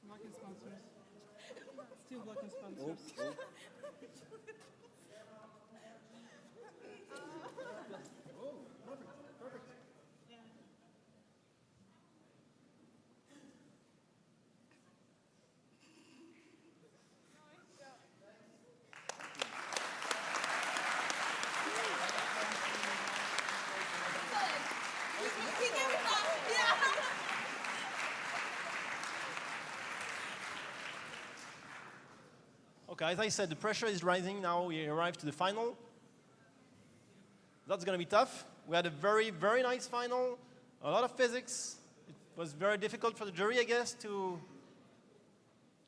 Blocking sponsors. Still blocking sponsors. Okay, as I said, the pressure is rising now. We arrive to the final. That's going to be tough. We had a very, very nice final. A lot of physics. It was very difficult for the jury, I guess, to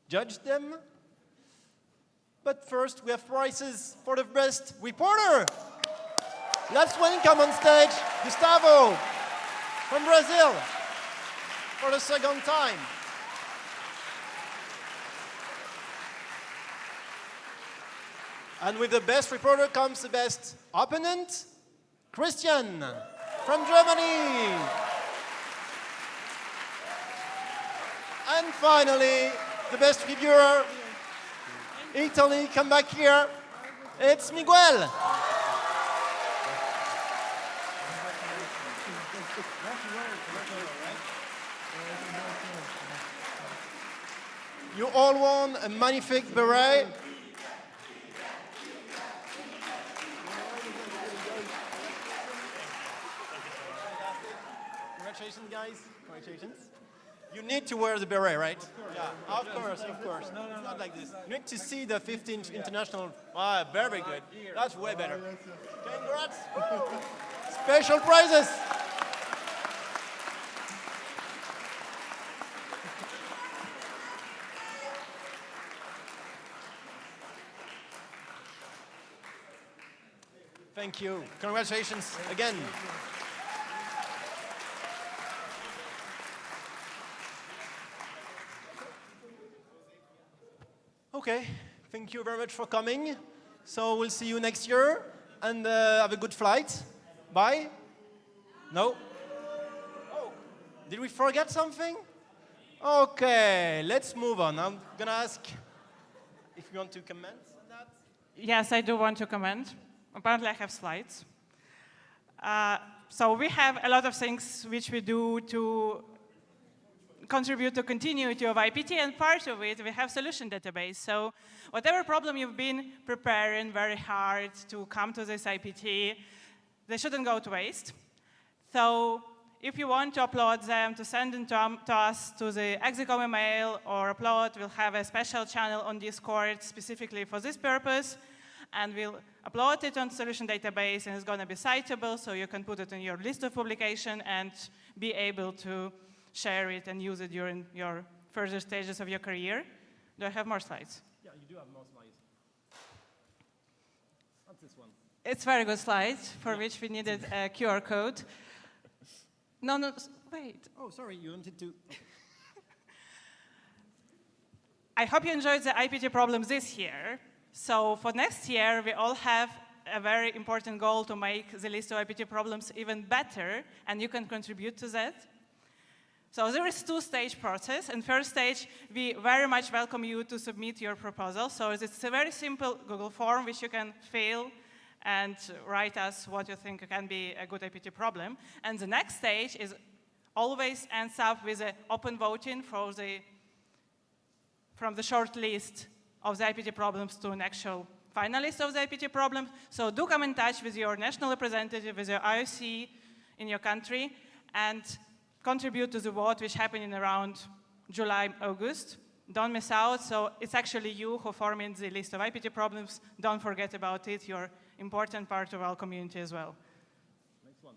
judge them. But first, we have prizes for the best reporter. Let's welcome on stage Gustavo from Brazil for the second time. And with the best reporter comes the best opponent, Christian from Germany. And finally, the best reviewer, Italy, come back here. It's Miguel. You all won a magnifique beret. Congratulations, guys. Congratulations. You need to wear the beret, right? Yeah, of course, of course. No, it's not like this. You need to see the 15th international. Ah, very good. That's way better. Congrats. Special prizes. Thank you. Congratulations again. Okay, thank you very much for coming. So we'll see you next year, and have a good flight. Bye. No? Oh, did we forget something? Okay, let's move on. I'm gonna ask if you want to comment on that. Yes, I do want to comment. Apparently, I have slides. So we have a lot of things which we do to contribute to continuity of IPT, and part of it, we have solution database. So whatever problem you've been preparing very hard to come to this IPT, they shouldn't go to waste. So if you want to upload them, to send them to us to the Exicom email or upload, we'll have a special channel on Discord specifically for this purpose, and we'll upload it on solution database, and it's going to be citable, so you can put it in your list of publication and be able to share it and use it during your further stages of your career. Do I have more slides? Yeah, you do have more slides. Not this one. It's very good slides, for which we needed a QR code. No, wait. Oh, sorry, you wanted to... I hope you enjoyed the IPT problems this year. So for next year, we all have a very important goal to make the list of IPT problems even better, and you can contribute to that. So there is two-stage process. In first stage, we very much welcome you to submit your proposal. So it's a very simple Google form which you can fill and write us what you think can be a good IPT problem. And the next stage is always ends up with an open voting from the short list of the IPT problems to an actual finalist of the IPT problem. So do come in touch with your national representative, with your IOC in your country, and contribute to the vote which happened in around July, August. Don't miss out. So it's actually you who formed the list of IPT problems. Don't forget about it. You're an important part of our community as well. Next one.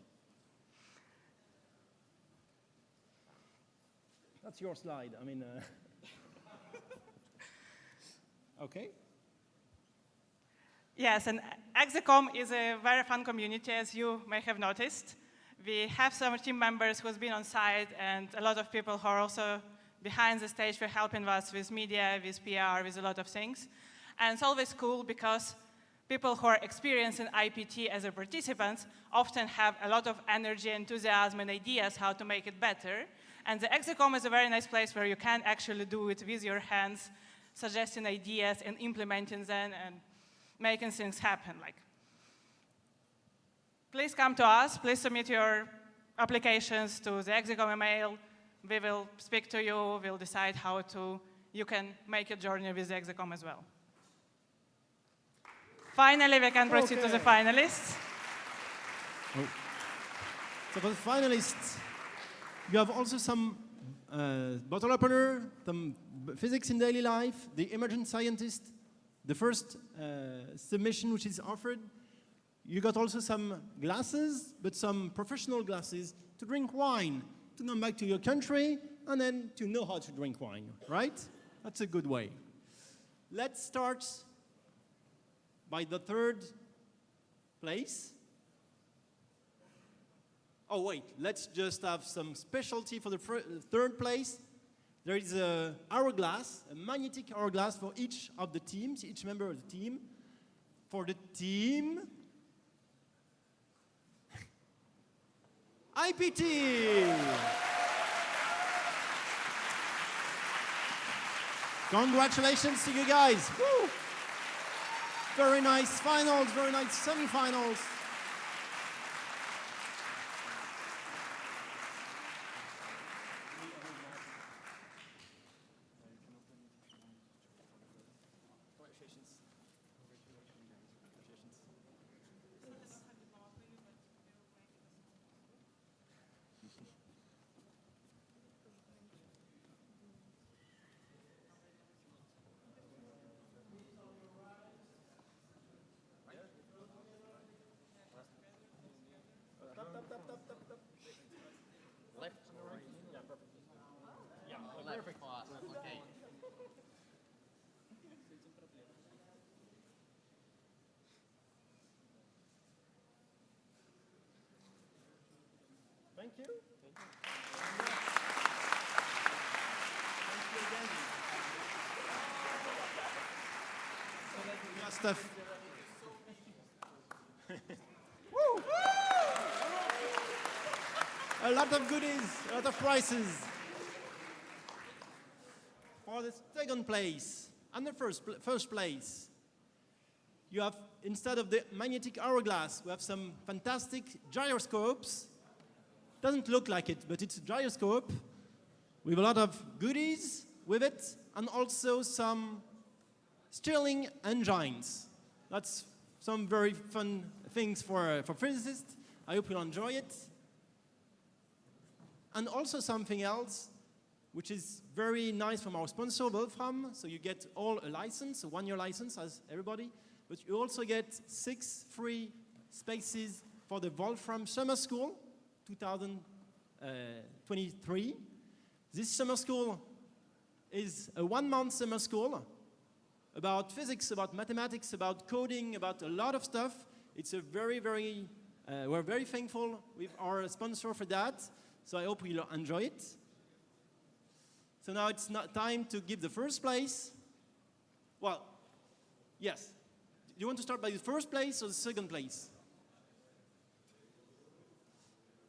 That's your slide. I mean, okay. Yes, and Exicom is a very fun community, as you may have noticed. We have some team members who's been on site, and a lot of people who are also behind the stage for helping us with media, with PR, with a lot of things. And it's always cool because people who are experienced in IPT as a participants often have a lot of energy, enthusiasm, and ideas how to make it better. And the Exicom is a very nice place where you can actually do it with your hands, suggesting ideas and implementing them and making things happen. Please come to us. Please submit your applications to the Exicom email. We will speak to you. We'll decide how you can make a journey with the Exicom as well. Finally, we can proceed to the finalists. Oh. So for the finalists, you have also some bottle opener, some physics in daily life, the emergent scientist, the first submission which is offered. You got also some glasses, but some professional glasses to drink wine to come back to your country, and then to know how to drink wine, right? That's a good way. Let's start by the third place. Oh, wait, let's just have some specialty for the third place. There is an hourglass, a magnetic hourglass for each of the teams, each member of the team. For the team IPT. Congratulations to you guys. Woo. Very nice finals, very nice semi-finals. Thank you. Yeah, Steph. Woo! A lot of goodies, a lot of prizes. For the second place and the first place, you have, instead of the magnetic hourglass, we have some fantastic gyroscopes. Doesn't look like it, but it's a gyroscope with a lot of goodies with it, and also some Stirling engines. That's some very fun things for physicists. I hope you'll enjoy it. And also something else, which is very nice from our sponsor, Wolfram. So you get all a license, a one-year license as everybody, but you also get 6 free spaces for the Wolfram Summer School 2023. This summer school is a 1-month summer school about physics, about mathematics, about coding, about a lot of stuff. It's a very, very, we're very thankful with our sponsor for that. So I hope you'll enjoy it. So now it's not time to give the first place. Well, yes. Do you want to start by the first place or the second place?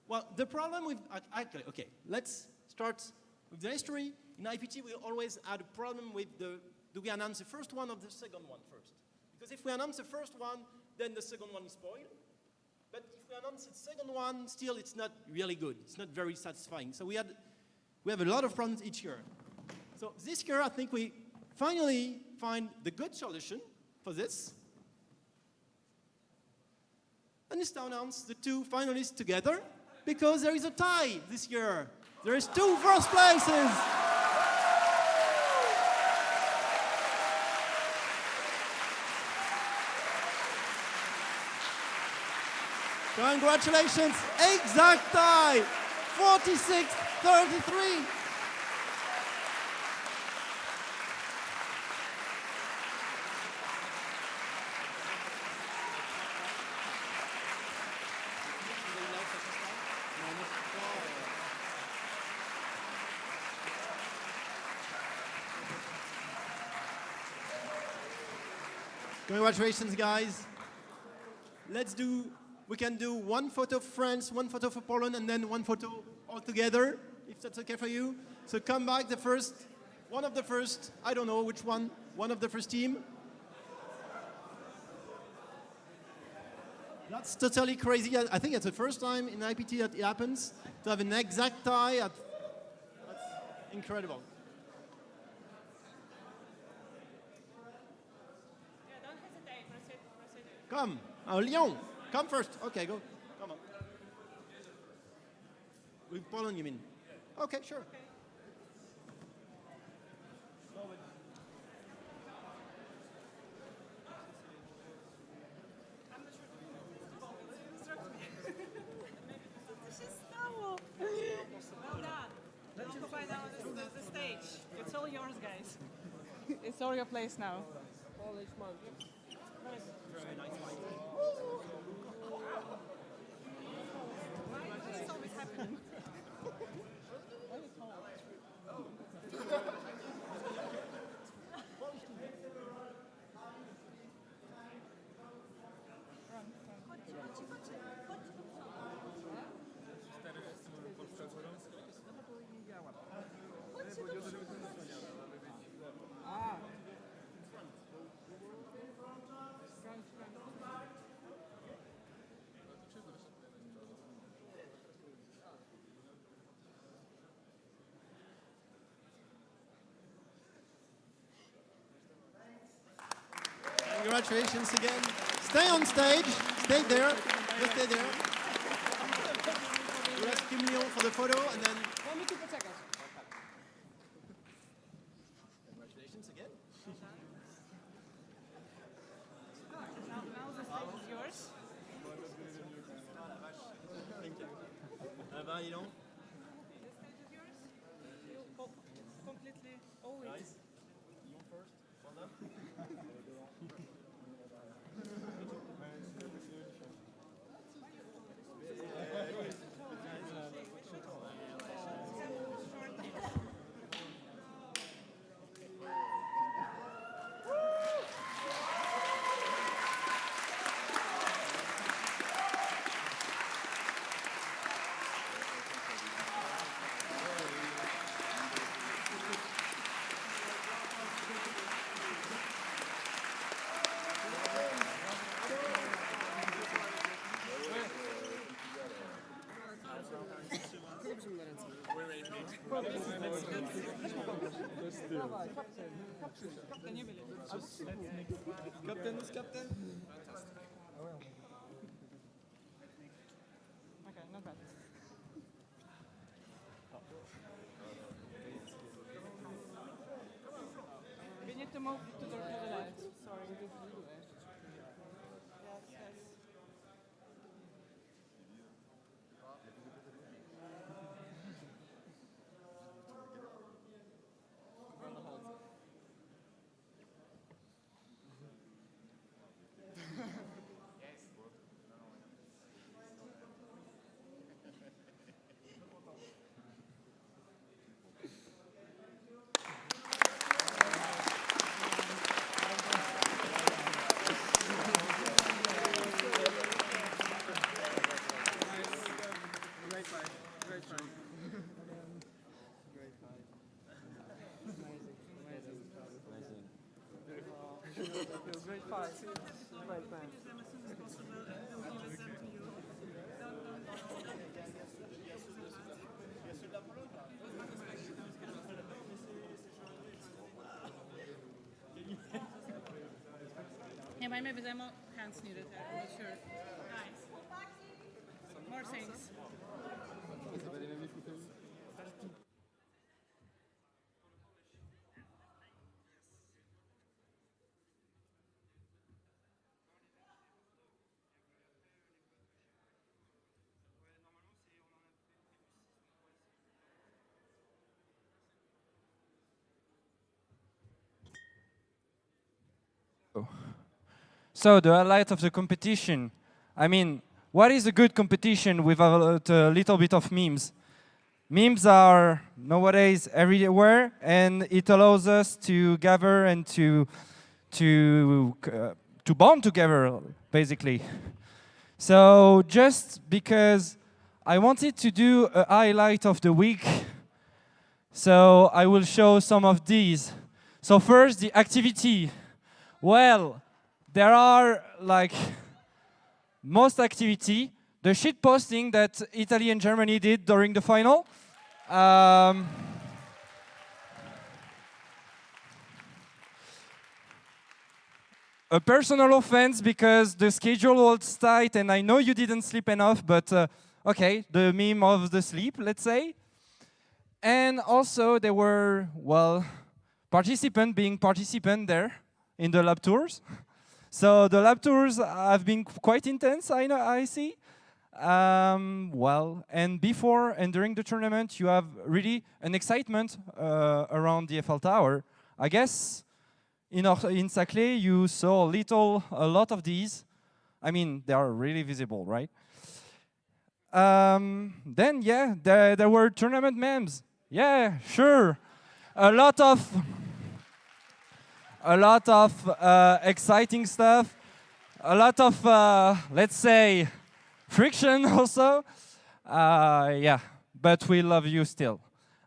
Well, the problem with, actually, okay, let's start with the history. In IPT, we always had a problem with do we announce the first one or the second one first? Because if we announce the first one, then the second one is spoiled. But if we announce the second one, still it's not really good. It's not very satisfying. So we have a lot of problems each year. So this year, I think we finally find the good solution for this. And it's to announce the 2 finalists together, because there is a tie this year. There is 2 first places. Congratulations, exact tie, 46-33. Congratulations, guys. We can do 1 photo for France, 1 photo for Poland, and then 1 photo all together, if that's okay for you. So come back, one of the first, I don't know which one of the first team. That's totally crazy. I think it's the first time in IPT that it happens, to have an exact tie. That's incredible. Yeah, don't hesitate. Proceed. Come, Lyon, come first. Okay, go. Come on. With Poland, you mean? Okay, sure. Okay. It's all your place now. It's always happening. Congratulations again. Stay on stage. Stay there. Just stay there. We'll ask Kim Leon for the photo and then. Congratulations again. Now the stage is yours. Thank you. Ça va, Leon? The stage is yours. You completely owe it. Nice. Leon first. Well done. Can you believe it? Captain is captain. Okay, not bad. We need to move to the left. Sorry. Yes, yes. Yeah, but maybe there are more hands needed there. I'm not sure. Nice. More things. So the highlight of the competition. I mean, what is a good competition without a little bit of memes? Memes are nowadays everywhere, and it allows us to gather and to bond together, basically. So just because I wanted to do a highlight of the week, so I will show some of these. So first, the activity. Well, there are like most activity. The shit posting that Italy and Germany did during the final. A personal offense because the schedule was tight and I know you didn't sleep enough, but okay, the meme of the sleep, let's say. And also there were, well, participants being participant there in the lab tours. So the lab tours have been quite intense, I see. Well, and before and during the tournament, you have really an excitement around the Eiffel Tower. I guess in Saclay, you saw a lot of these. I mean, they are really visible, right? Then, yeah, there were tournament memes. Yeah, sure. A lot of exciting stuff. A lot of, let's say, friction also. Yeah, but we love you still.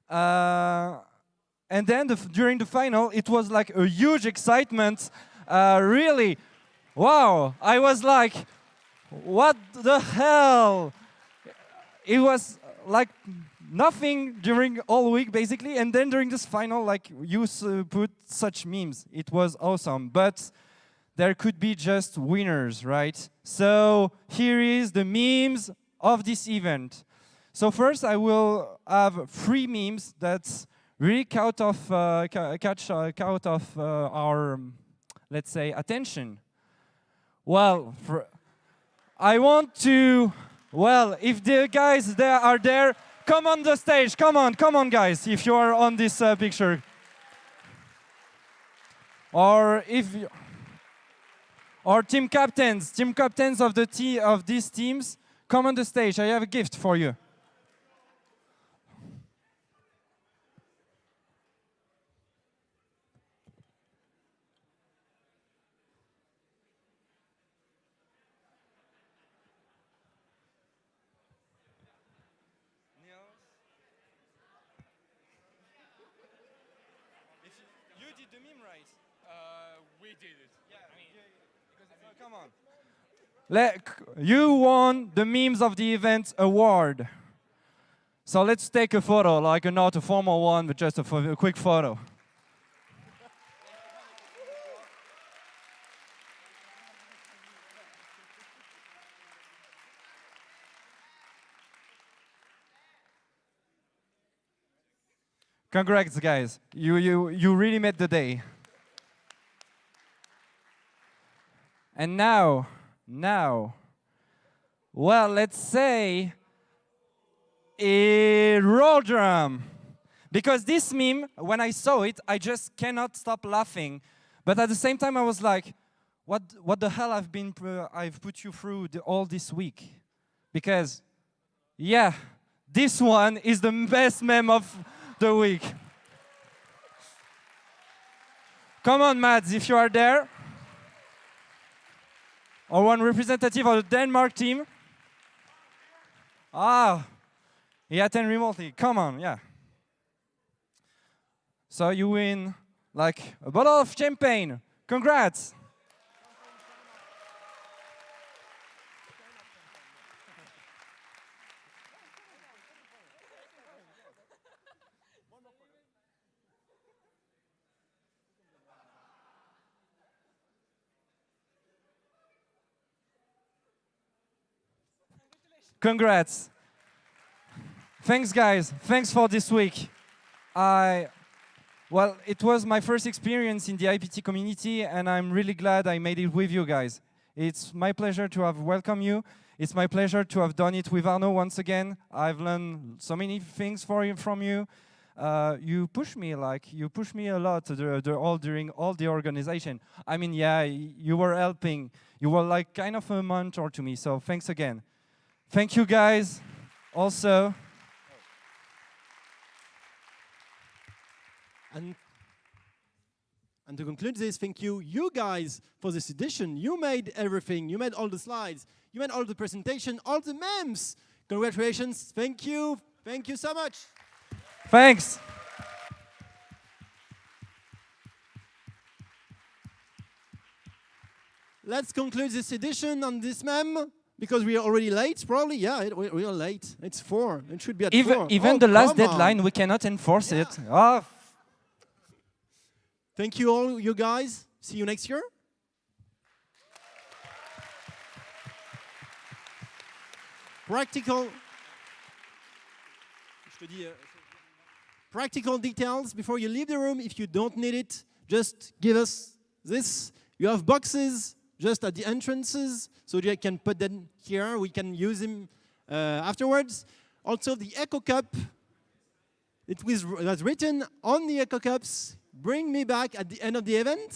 And then during the final, it was like a huge excitement. Really, wow! I was like, what the hell? It was like nothing during all week, basically. And then during this final, like, you put such memes. It was awesome. But there could be just winners, right? So here is the memes of this event. So first, I will have 3 memes that really caught our, let's say, attention. Well, I want to, well, if the guys there are there, come on the stage. Come on, guys, if you are on this picture. Or if you, or team captains of of these teams, come on the stage. I have a gift for you. You did the meme right. We did it. Come on. You won the Memes of the Event award. So let's take a photo, like not a formal one, but just a quick photo. Congrats, guys. You really made the day. And now, well, let's say a roll drum. Because this meme, when I saw it, I just cannot stop laughing. But at the same time, I was like, what the hell I've put you through all this week? Because, yeah, this one is the best meme of the week. Come on, Mads, if you are there. Or one representative of the Denmark team. Ah, he attended remotely. Come on, yeah. So you win like a bottle of champagne. Congrats. Congrats. Thanks, guys. Thanks for this week. Well, it was my first experience in the IPT community, and I'm really glad I made it with you guys. It's my pleasure to have welcomed you. It's my pleasure to have done it with Arnaud once again. I've learned so many things from you. You push me a lot during all the organization. I mean, yeah, you were helping. You were like kind of a mentor to me, so thanks again. Thank you, guys, also. And to conclude this, thank you guys, for this edition. You made everything. You made all the slides. You made all the presentation, all the memes. Congratulations. Thank you. Thank you so much. Thanks. Let's conclude this edition on this meme. Because we are already late, probably. Yeah, we are late. It's 4. It should be at 4. Even the last deadline, we cannot enforce it. Oh. Thank you all, you guys. See you next year. Practical details before you leave the room. If you don't need it, just give us this. You have boxes just at the entrances, so you can put them here. We can use them afterwards. Also, the Echo Cup, it was written on the Echo Cups, bring me back at the end of the event.